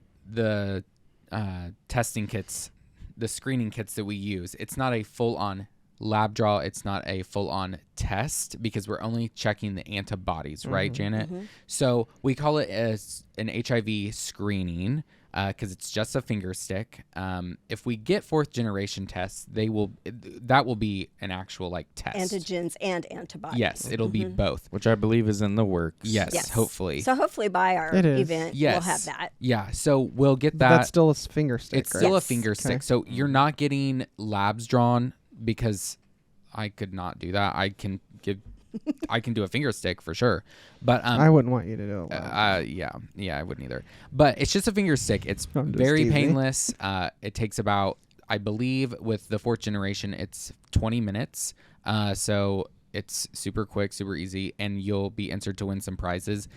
testing kits, the screening kits that we use, it's not a full-on lab draw. It's not a full-on test because we're only checking the antibodies, right, Janet? So we call it as an HIV screening because it's just a finger stick. If we get fourth generation tests, that will be an actual like test. Antigens and antibodies. Yes, it'll be both. Which I believe is in the works. Yes, hopefully. So hopefully by our It is. event, Yes. we'll have that. Yeah, so we'll get But that. that's still a finger stick. It's right? still a Yes. finger Okay. stick. So you're not getting labs drawn because I could not do that. I can do a finger stick for sure. But I wouldn't want you to do it. yeah, I wouldn't either. But it's just a finger stick. It's I'm just very teasing. painless. It takes about, I believe with the fourth generation, it's 20 minutes. So it's super quick, super easy, and you'll be entered to win some prizes.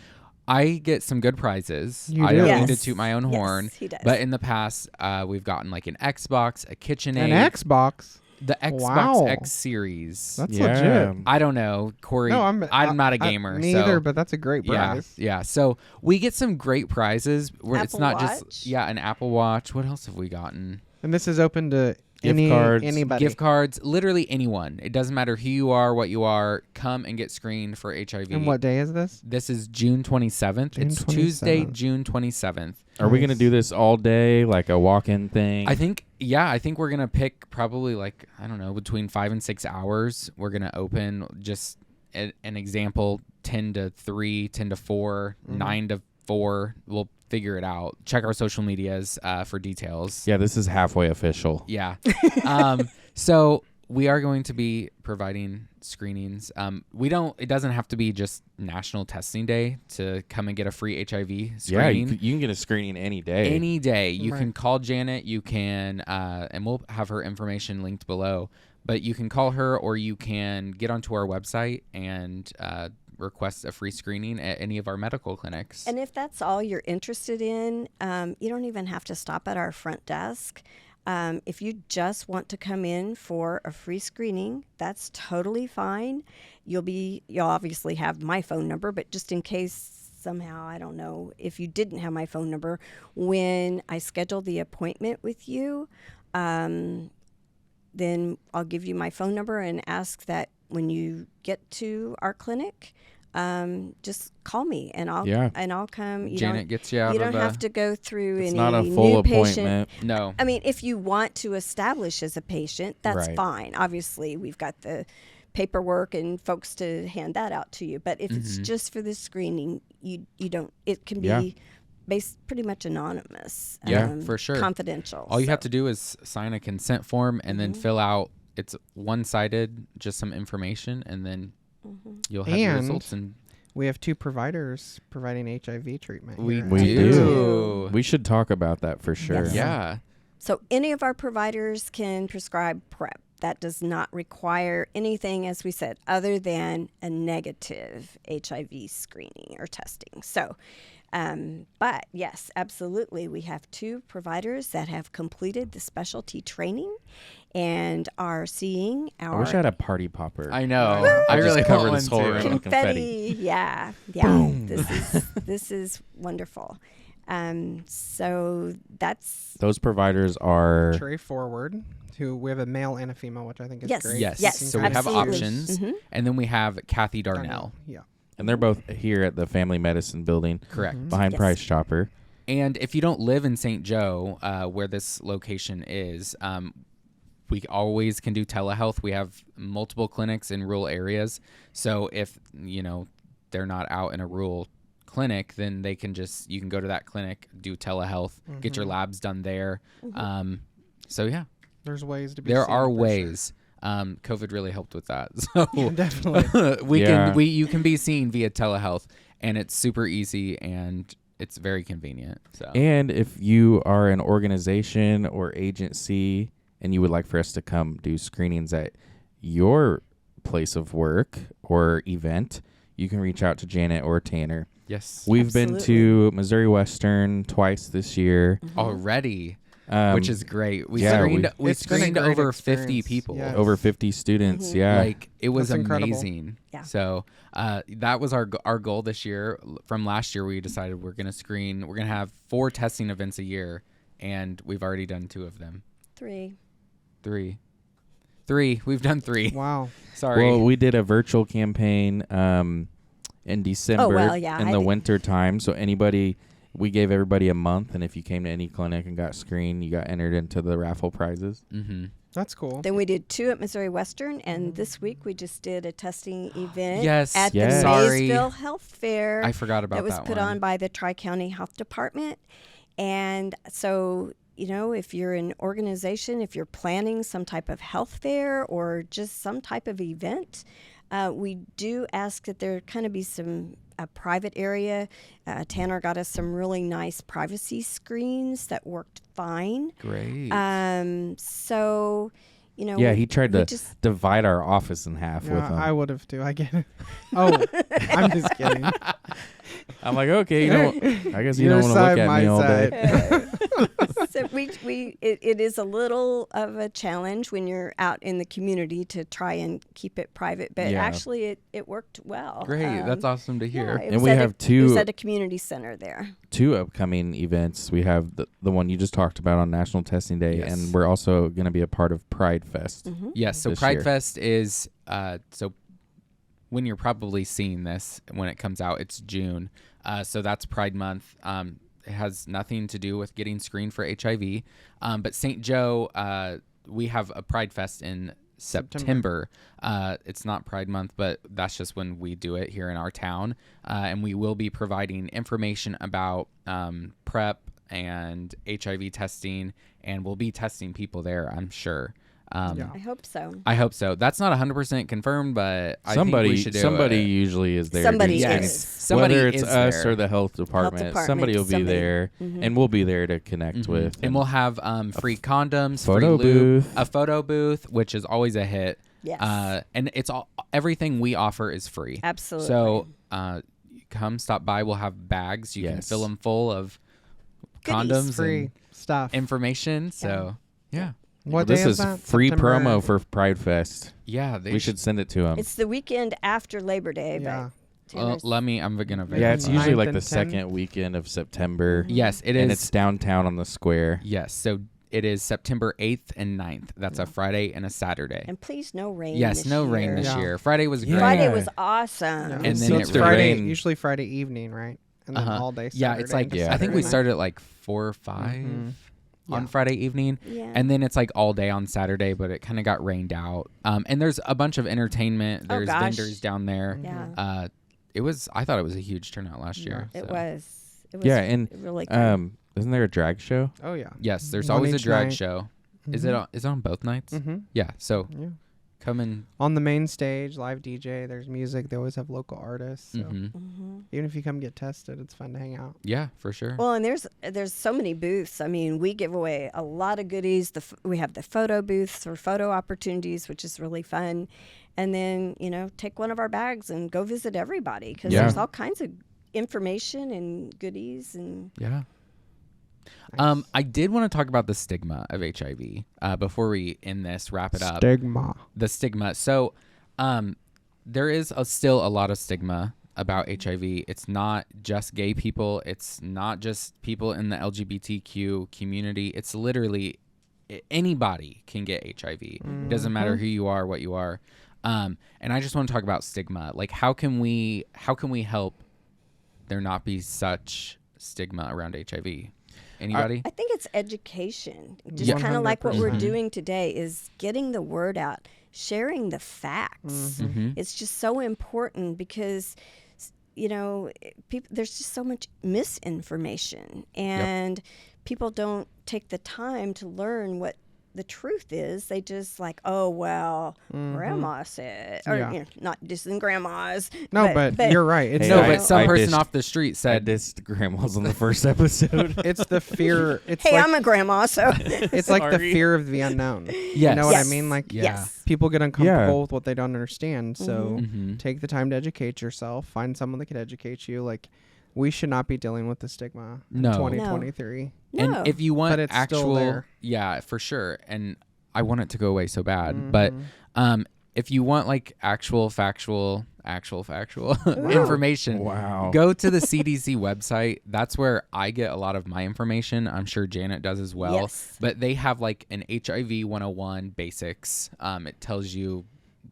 I get some good prizes. You I do. don't Yes. need to toot my own Yes, horn. he does. But in the past, we've gotten like an Xbox, a KitchenAid, An Xbox. the Xbox Wow. X Series. That's Yeah. legit. I don't know, Corey. No, I'm not a gamer. Me so either, but that's a great prize. yeah. So we get some great prizes. Where it's Apple not Watch. just an Apple Watch. What else have we gotten? And this is open to Gift cards. anybody. Gift cards. Literally anyone. It doesn't matter who you are, what you are. Come and get screened for HIV. And what day is this? This is June 27th. June It's Tuesday, 27th. June 27th. Are we going to Nice. do this all day, like a walk-in thing? I think we're going to pick probably like, I don't know, between 5 and 6 hours. We're going to open just an example, 10 to 3, 10 to 4, 9 to 4. We'll figure it out. Check our social medias for details. Yeah, this is halfway official. Yeah. So we are going to be providing screenings. It doesn't have to be just National Testing Day to come and get a free HIV Yeah, screening. you can get a screening any day. Any day. You Right. can call Janet. You can, and we'll have her information linked below. But you can call her or you can get onto our website and request a free screening at any of our medical clinics. And if that's all you're interested in, you don't even have to stop at our front desk. If you just want to come in for a free screening, that's totally fine. You'll obviously have my phone number, but just in case somehow, I don't know, if you didn't have my phone number, when I schedule the appointment with you, then I'll give you my phone number and ask that when you get to our clinic, just call me and I'll come. Janet gets you out You don't of have to go through It's any not a new full patient. appointment. No. I mean, if you want to establish as a patient, that's Right. fine. Obviously, we've got the paperwork and folks to hand that out to you. But if it's just for the screening, you don't. It can be Yeah. pretty much anonymous. Yeah, for sure. Confidential. All you have so. to do is sign a consent form and then fill out. It's one-sided, just some information, and then you'll have your And results. And We have 2 providers providing HIV treatment. we here at We do. do. We should talk about that for sure. Yes. Yeah. So any of our providers can prescribe PrEP. that does not require anything, as we said, other than a negative HIV screening or testing. So, but yes, absolutely. We have 2 providers that have completed the specialty training and are seeing our I wish I had a party popper. I know. I I just really cover want this one whole too. room with confetti. Yeah. Boom. This is wonderful. So that's Those providers are Trey Forward, who we have a male and a female, which I think is Yes. great. Yes. Yes, So we have absolutely. options. Mhm. And then we have Kathy Darnell. Yeah. and they're both here at the Family Medicine building Correct. behind Yes. Price Chopper. And if you don't live in St. Joe, where this location is, we always can do telehealth. We have multiple clinics in rural areas. So if, they're not out in a rural clinic, then you can go to that clinic, do telehealth, get your labs done there. So yeah, There's ways to be there seen are for sure. ways. COVID really helped with that. So Definitely. you can be seen via telehealth, and it's super easy and it's very convenient. So And if you are an organization or agency and you would like for us to come do screenings at your place of work or event, you can reach out to Janet or Tanner. yes, We've been to Missouri Western twice this year. already. Um, Which is great. We yeah, screened, we It's been a screened great over 50 experience. people. Yeah. over 50 students. Yeah. Like it was That's incredible. amazing. Yeah. So that was our goal this year. From last year, we decided we're going to screen. We're going to have 4 testing events a year, and we've already done 2 of them. 3. 3. We've done 3. Wow. Sorry. Well, we did a virtual campaign in December in I the did. winter time. So we gave everybody a month, and if you came to any clinic and got screened, you got entered into the raffle prizes. mm-hmm. That's cool. Then we did 2 at Missouri Western, and this week we just did a testing event Yes. at Yes. the Sorry. Maysville Health Fair. I forgot about that was that put one. on by the Tri-County Health Department. And so, if you're an organization, if you're planning some type of health fair or just some type of event, we do ask that there kind of be a private area. Tanner got us some really nice privacy screens that worked fine. Great. So, Yeah, he tried we to just divide our office in half with Yeah, them. I would have too. I get it. Oh, I'm just kidding. I'm like, okay, I guess you Your don't want to look side, at my me all side. day. so it is a little of a challenge when you're out in the community to try and keep it private, but Yeah. actually it worked well. Great. That's awesome to hear. Yeah, it And was we at have it was two- at a community center there. 2 upcoming events. We have the one you just talked about on National Testing Day, Yes. and we're also going to be a part of Pride Fest. Yes, so this Pride year. Fest is so when you're probably seeing this when it comes out, it's June. So that's Pride Month. It has nothing to do with getting screened for HIV. But St. Joe, we have a Pride Fest in September. It's not Pride Month, but that's just when we do it here in our town. And we will be providing information about PrEP and HIV testing, and we'll be testing people there, I'm sure. Yeah. I hope so. I hope so. That's not 100% confirmed, but I think Somebody we should do somebody it. usually is there. Somebody doing Yes. is. screenings. Somebody Whether it's is us there. or the health department, somebody will be somebody. there, Mhm. and we'll be there to connect with. And we'll have free condoms, photo free lube, booth. a photo booth, which is always a hit. Yes. And it's everything we offer is free. Absolutely. So come stop by. We'll have bags. You can Yes. fill them full of Goodies. condoms Free and stuff. information. So yeah, What this day is that? free September- promo for Pride Fest. yeah. We should send it to them. It's the weekend after Labor Day, Yeah. but Tanner's- I'm gonna. Yeah, it's Ninth usually like and the 10th. second weekend of September. Yes, it is. And it's downtown on the square. Yes, so it is September 8th and 9th. That's a Friday and a Saturday. and please no rain. Yes, this no year. rain this Yeah. year. Friday was Yeah. great. Friday Yeah. was awesome. Yeah. And So then it's it Friday, rained. usually Friday evening, right? And then all day Saturday. Yeah, it's like into I think we Saturday. started at like 4 or 5 Mhm. on Yeah. Friday evening, Yeah. and then it's like all day on Saturday. But it kind of got rained out. And there's a bunch of entertainment. Oh, There's gosh. vendors down there. Yeah. I thought it was a huge turnout last year. It so. was. It was. Yeah, and really good. isn't there a drag show? Oh yeah. Yes, there's One always a each drag night. show. Mhm. Is it on both nights? Mm-hmm. Yeah. So Yeah. Come and on the main stage, live DJ. There's music. They always have local artists. So even if you come get tested, it's fun to hang out. Yeah, for sure. Well, and there's so many booths. I mean, we give away a lot of goodies. We have the photo booths or photo opportunities, which is really fun. And then, take one of our bags and go visit everybody because there's all kinds of information and goodies. And yeah. Nice. I did want to talk about the stigma of HIV before we end this, wrap it up. Stigma. The stigma. So there is still a lot of stigma about HIV. It's not just gay people. It's not just people in the LGBTQ community. It's literally anybody can get HIV. It doesn't matter who you are, what you are. And I just want to talk about stigma. Like, how can we help there not be such stigma around HIV? Anybody? I think it's education. Just kind of like what we're doing today is getting the word out, sharing the facts. It's just so important because, there's just so much misinformation and people don't take the time to learn what the truth is. They just grandma said, or not dissing grandmas. No, but you're right. It's but some person off the street I said dissed grandmas on the first episode. it's the fear. It's hey, like, I'm a grandma, so it's like the fear of the unknown. Yes. You know what I Yes. mean? Like, yes. people get uncomfortable with what they don't understand. So Mm-hmm. take the time to educate yourself. Find someone that can educate you. Like, we should not be dealing with the stigma in No. 2023. No. And if you want But it's still actual, there. yeah, for sure. And I want it to go away so bad. Mm-hmm. But if you want like actual factual information, Wow. go to the CDC website. That's where I get a lot of my information. I'm sure Janet does as well. Yes. But they have like an HIV 101 basics. It tells you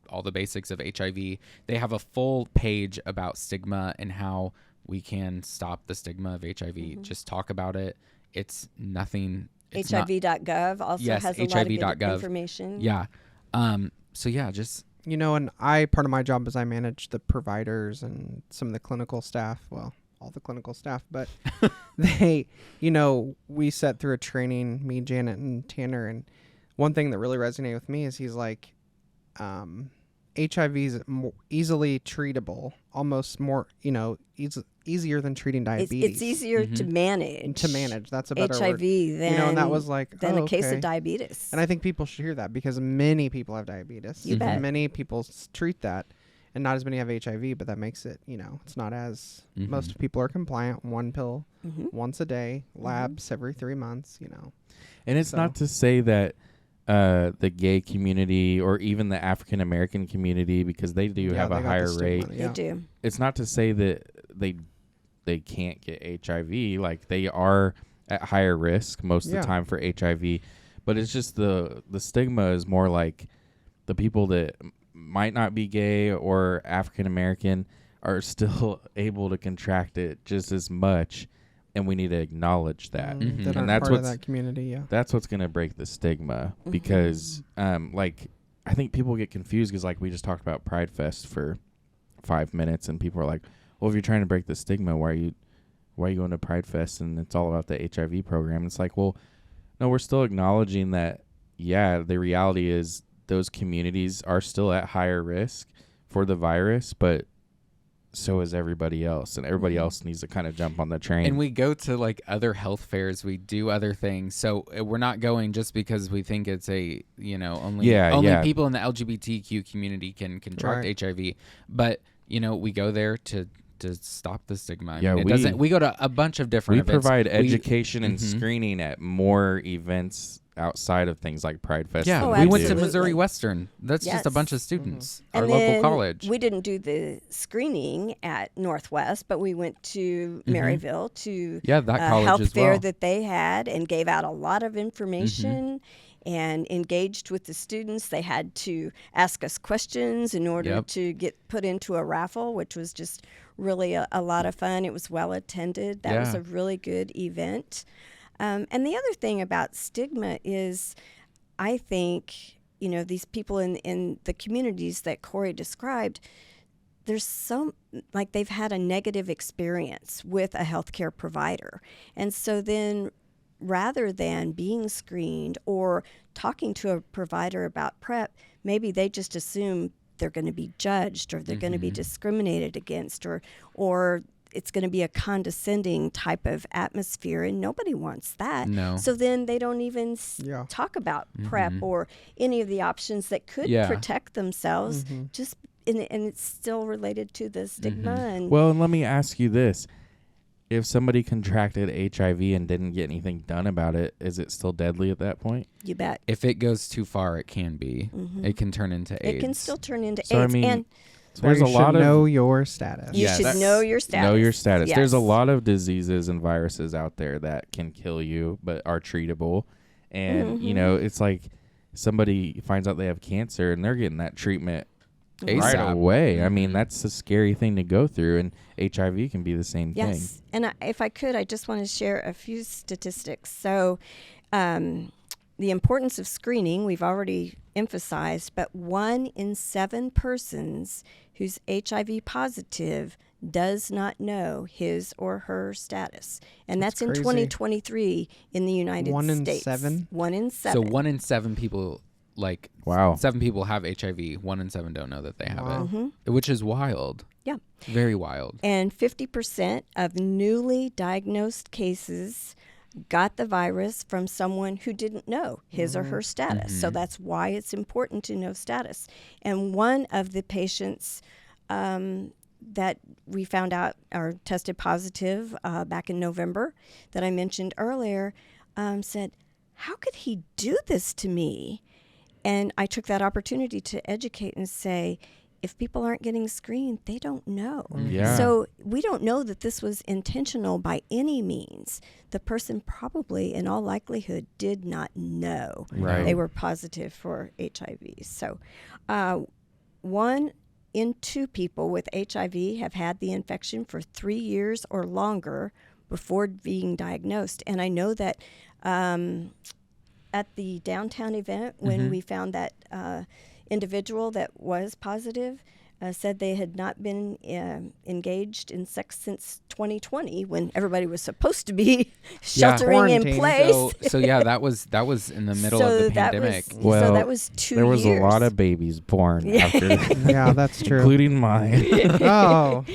all the basics of HIV. They have a full page about stigma and how we can stop the stigma of HIV. Just talk about it. It's nothing. It's HIV.gov also Yes, has a lot of good HIV.gov. information. Yeah. So yeah, just And part of my job is I manage the providers and some of the clinical staff. Well, all the clinical staff, but they, we set through a training, me, Janet, and Tanner. And one thing that really resonated with me is he's like, HIV is more easily treatable, almost more, easier than treating diabetes. It's easier to manage. That's a better HIV word. than And that was like, than a case okay. of diabetes. And I think people should hear that because many people have diabetes. You bet. Many people treat that, and not as many have HIV, but that makes it, it's not as, most people are compliant. One pill once a day, labs every 3 months, And it's not to say that the gay community or even the African American community, because they do have a higher rate. They do. It's not to say that they can't get HIV. Like, they are at higher risk most of the time for HIV, but it's just the stigma is more like the people that might not be gay or African American are still able to contract it just as much. And we need to acknowledge that. that And aren't that's part of what's that community. Yeah. that's what's going to break the stigma because I think people get confused because we just talked about Pride Fest for 5 minutes and people are like, well, if you're trying to break the stigma, why are you going to Pride Fest and it's all about the HIV program? It's like, well, no, we're still acknowledging that, the reality is those communities are still at higher risk for the virus, but so is everybody else, and everybody else needs to kind of jump on the train. And we go to like other health fairs. We do other things. So we're not going just because we think it's only people in the LGBTQ community can contract HIV. But we go there to stop the stigma. I mean, we go to a bunch of different events. Provide education and screening at more events outside of things like Pride Fest. Yeah, Oh, we went to absolutely. Missouri Western. That's just a Yes. bunch of students. And Our local then college. We didn't do the screening at Northwest, but we went to Maryville to Yeah, that a college health as fair well. that they had and gave out a lot of information and engaged with the students. They had to ask us questions in order to get put into a raffle, which was just really a lot of fun. It was well attended. That was Yeah. a really good event. And the other thing about stigma is, I think, these people in the communities that Corey described, there's they've had a negative experience with a healthcare provider. And so then rather than being screened or talking to a provider about PrEP, maybe they just assume they're going to be judged or they're going to be discriminated against or it's going to be a condescending type of atmosphere, and nobody wants that. No. So then they don't even talk about PrEP or any of the options that could protect themselves. Just and it's still related to the stigma. And Well, and let me ask you this. If somebody contracted HIV and didn't get anything done about it, is it still deadly at that point? you bet. If it goes too far, it can be. It can turn into AIDS. It can still turn into So, I AIDS. mean, And There's a you lot should of know your status. you should know your status. Know your status. Yes. There's a lot of diseases and viruses out there that can kill you but are treatable. And, you know, it's like somebody finds out they have cancer and they're getting that treatment right ASAP. away. I mean, that's a scary thing to go through, and HIV can be the same thing. Yes. And if I could, I just want to share a few statistics. So the importance of screening, we've already emphasized, but 1 in 7 persons who's HIV positive does not know his or her status. And that's in crazy. 2023 in the United 1 in States. 7? 1 in 7. So 1 in 7 people, like, Wow. 7 people have HIV. 1 in 7 don't know that they have Wow. it, which is wild. Yeah. Very wild. And 50% of newly diagnosed cases got the virus from someone who didn't know his or her status. So that's why it's important to know status. And one of the patients that we found out or tested positive back in November that I mentioned earlier said, "How could he do this to me?" And I took that opportunity to educate and say, if people aren't getting screened, they don't know. Yeah. So we don't know that this was intentional by any means. The person probably, in all likelihood, did not know Right. they were positive for HIV. So 1 in 2 people with HIV have had the infection for 3 years or longer before being diagnosed. And I know that at the downtown event, when we found that individual that was positive, said they had not been engaged in sex since 2020, when everybody was supposed to be sheltering in Quarantine. place. So yeah, that was in the middle of the pandemic. Well, so that was 2 There was years. a lot of babies born after, Yeah, that's true. including mine. Oh,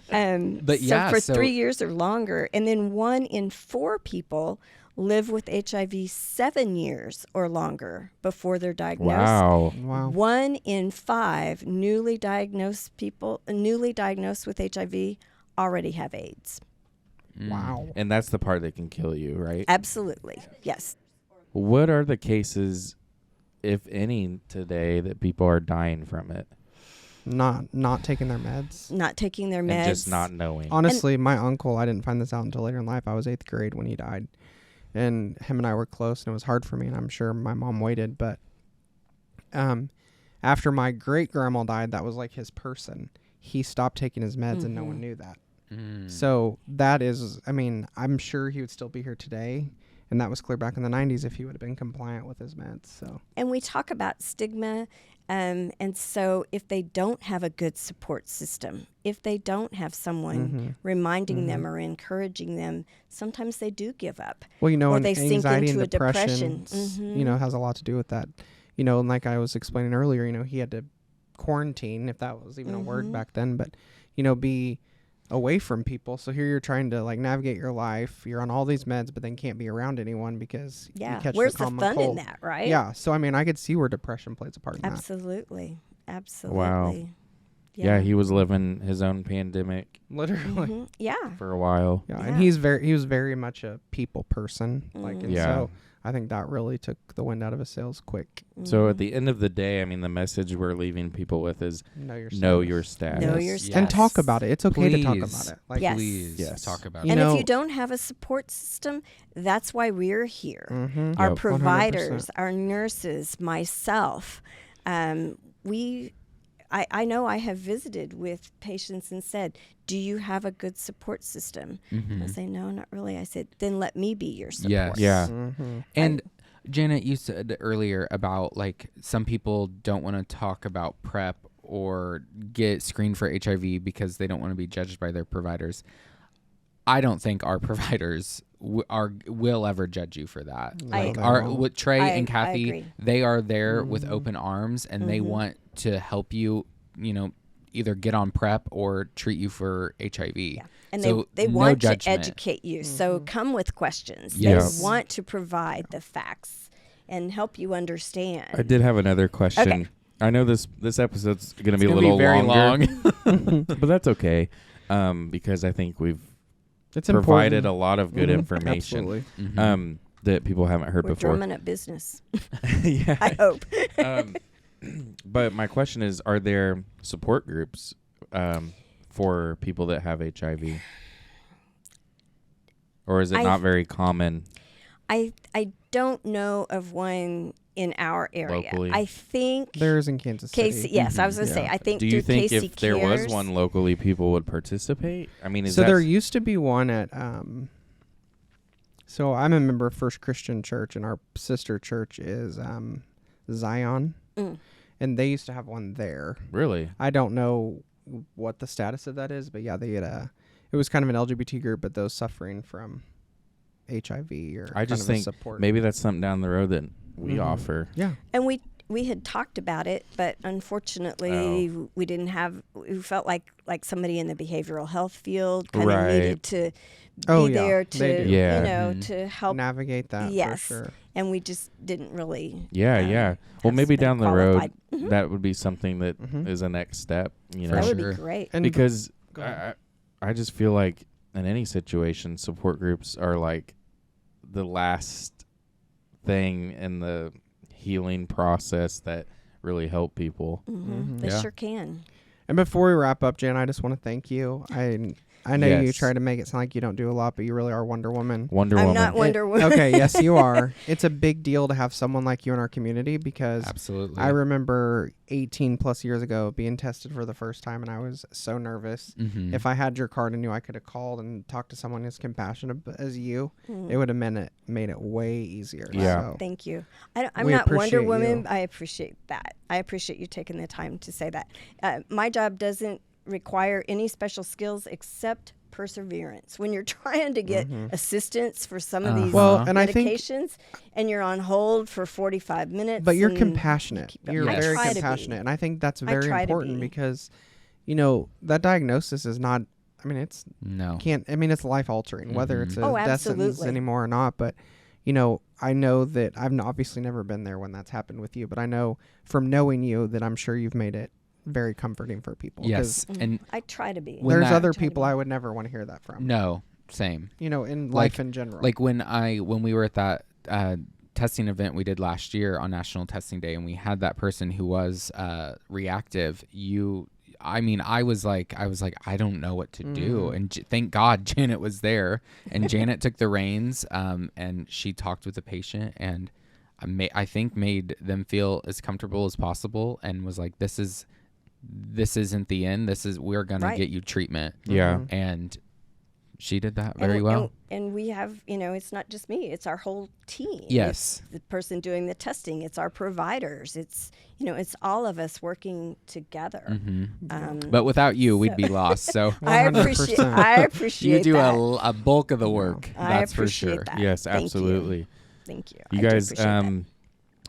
But yeah, so for so- 3 years or longer. And then 1 in 4 people live with HIV 7 years or longer before they're diagnosed. Wow. wow. 1 in 5 newly diagnosed with HIV already have AIDS. Wow. And that's the part that can kill you, right? Absolutely. Yes. What are the cases, if any, today that people are dying from it Not taking their meds. Not taking their meds. and just not knowing? Honestly, my uncle, I didn't find this out until later in life. I was 8th grade when he died. And him and I were close, and it was hard for me, and I'm sure my mom waited. But after my great-grandma died, that was like his person. He stopped taking his meds, and no one knew that. So that is, I mean, I'm sure he would still be here today. And that was clear back in the 90s if he would have been compliant with his meds. So And we talk about stigma. And so if they don't have a good support system, if they don't have someone reminding them or encouraging them, sometimes they do give up. well, you know, Or and they sink anxiety into and a depression. depression, you know, has a lot to do with that. You know, and like I was explaining earlier, you know, he had to quarantine, if that was even a word back then, but, you know, be away from people. So here you're trying to like navigate your life. You're on all these meds, but then can't be around anyone because you catch Where's the the common fun cold. in that, right? Yeah. So I mean, I could see where depression plays a part in that. Absolutely. Absolutely. Wow. Yeah, he was living his own pandemic Literally. Mhm. Yeah. for a while. Yeah, Yeah. and he was very much a people person. Like, and Yeah. so I think that really took the wind out of his sails quick. So at the end of the day, I mean, the message we're leaving people with is Know your know status. your status. Know your Yes. status. And talk about it. It's okay to talk Please. about it. Like, Yes. Please Yes. talk about You it. And know- if you don't have a support system, that's why we're here. Mhm. Our Yep. providers, our nurses, myself, I know I have visited with patients and said, "Do you have a good support system?" I say, "No, not really." I said, "Then let me be your support." Yes. Yeah. Mhm. And Janet, you said earlier about like some people don't want to talk about PrEP or get screened for HIV because they don't want to be judged by their providers. I don't think our providers will ever judge you for that. I- Like they our won't. with Trey I- and I Kathy, agree. they are there with open arms, and they want to help you. Either get on PrEP or treat you for HIV. Yeah. And So they no want judgment. to educate you. So come with questions. Yes. They want to provide the facts and help you understand. I did have another question. Okay. I know this episode's going to be a It's gonna little very longer, but that's okay, because I think we've It's provided important. a lot of good Mhm. information Absolutely. that people haven't heard We're before. drumming up business. Yeah. I hope. But my question is, are there support groups for people that have HIV? Or is it not very common? I don't know of one in our area. Locally? I think There is in Kansas City. Casey. Yes, I was going to say. Yeah. I think. Do you through think Casey if there was Cares- one locally, people would participate? I mean, is So that there used to be one at so I'm a member of First Christian Church, and our sister church is Zion, and they used to have one there. really? I don't know what the status of that is, but yeah, they had it was kind of an LGBT group, but those suffering from HIV or I just kind of a think support. maybe that's something down the road that we offer. Yeah. And we had talked about it, but unfortunately, we didn't have. We felt like somebody in the behavioral health field kind of Right. needed to be Oh, yeah, there they to do. Yeah. to help. Navigate that Yes. for sure. And we just didn't really. Yeah, yeah. Well, have maybe somebody down the road, qualified. Mhm. that would be something that is Mhm. a next step. You For know, That would sure. be great. And because go ahead. I just feel like in any situation, support groups are like the last thing in the healing process that really help people. They Yeah. sure can. And before we wrap up, Jan, I just want to thank you. I know you Yes. try to make it sound like you don't do a lot, but you really are Wonder Woman. Wonder I'm Woman. not Wonder Woman. Okay, yes, you are. It's a big deal to have someone like you in our community because Absolutely. I remember 18 plus years ago being tested for the first time, and I was so nervous. Mhm. If I had your card and knew I could have called and talked to someone as compassionate as you, it would have made it way easier. Yeah. So. Thank you. I'm We not Wonder appreciate Woman. you. I appreciate that. I appreciate you taking the time to say that. My job doesn't require any special skills except perseverance. When you're trying to get assistance for some of these Well, and I think, medications and you're on hold for 45 minutes. but you're and compassionate. keep- You're I very try to be. compassionate, and I think that's I very try to important be. because, that diagnosis is not. I mean, it's No. it's life altering, whether it's a Oh, death sentence absolutely. anymore or not. But, I know that I've obviously never been there when that's happened with you, but I know from knowing you that I'm sure you've made it very comforting for people. 'cause Yes. And I try to be. When there's that- other Try to people be. I would never want to hear that from. no, same. In Like- life in general. Like when we were at that testing event we did last year on National Testing Day, and we had that person who was reactive. I was like, I don't know what to do. And thank God Janet was there, and Janet took the reins, and she talked with the patient, and I think made them feel as comfortable as possible, and was like, this isn't the end. We're going Right. to get you treatment. Yeah. And she did that very well. And we have, it's not just me, it's our whole team. Yes. It's the person doing the testing, it's our providers, it's all of us working together. But without you, we'd be lost. So I 100%. appreciate you do that. a bulk of the work. I That's for appreciate sure. that. Yes, Thank you. absolutely. Thank you. You I do guys appreciate that.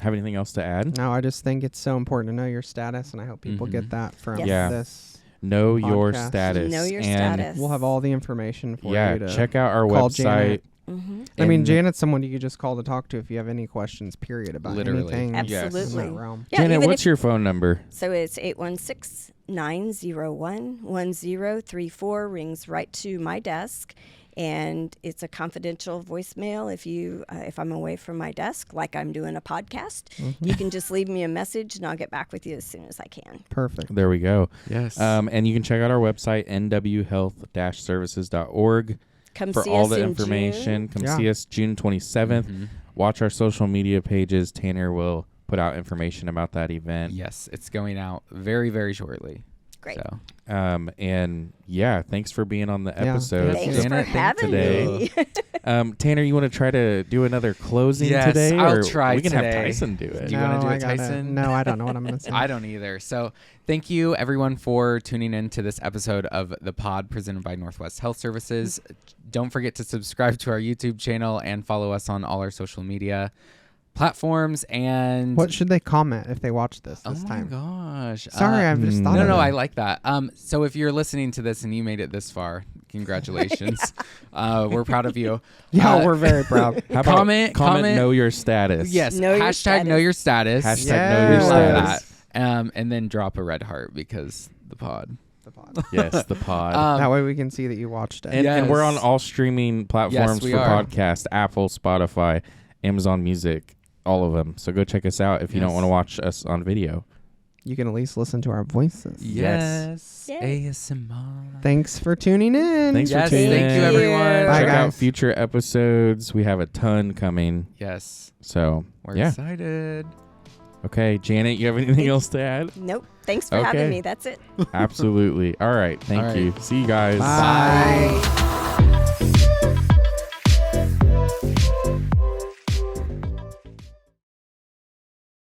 have anything else to add? no, I just think it's so important to know your status, and I hope people get that from Yes. Yeah. this. Know your Podcast. status. Know your and status. We'll have all the information for Yeah, you to check out our call website. Janet. I mean, And- Janet's someone you could just call to talk to if you have any questions, period, about Literally. anything Yes. Absolutely. in that realm. Yeah, Janet, even what's if- your phone number? So it's 816-901-1034, rings right to my desk, and it's a confidential voicemail. If I'm away from my desk, like I'm doing a podcast, you can just leave me a message, and I'll get back with you as soon as I can. Perfect. There we go. Yes. And you can check out our website, nwhealth-services.org, Come for see all us the in information. June. Come Yeah. see us June 27th. Watch our social media pages. Tanner will put out information about that event. Yes, it's going out very, very shortly. Great. So And yeah, thanks for being on the Yeah. episode. Thanks Janet, for thank having you. me. Tanner, you want to try to do another closing Yes, today? I'll or try we can have today. Tyson do it. Do you wanna do I it, gotta- Tyson? No, I don't know what I'm going to say. I don't either. So thank you, everyone, for tuning in to this episode of The Pod presented by Northwest Health Services. Don't forget to subscribe to our YouTube channel and follow us on all our social media platforms. And What should they comment if they watch this oh time? my gosh. Sorry, I've just thought No, of no, it. I like that. So if you're listening to this and you made it this far, congratulations. We're proud of you. Yeah, we're very proud. How about Comment- know your status? Yes. Know your hashtag know your status. Hashtag Yes. know your We love status. that. And then drop a red heart because the pod. The pod. Yes, the pod. That way we can see that you watched it. and we're on yes. all streaming platforms we for are. podcast: Apple, Spotify, Amazon Music, all of them. So go check us out if you don't Yes. want to watch us on video. You can at least listen to our voices. Yes. Yay. ASMR. Thanks for tuning in. Thanks Yes, for tuning thank in. you, everyone. Bye, Check out guys. future episodes. We have a ton coming. Yes. So We're yeah. excited. Okay, Janet, you have anything Thank- else to add? Nope. Thanks for Okay. having me. That's it. Absolutely. All right. Thank All right. you. See you guys. Bye. Bye.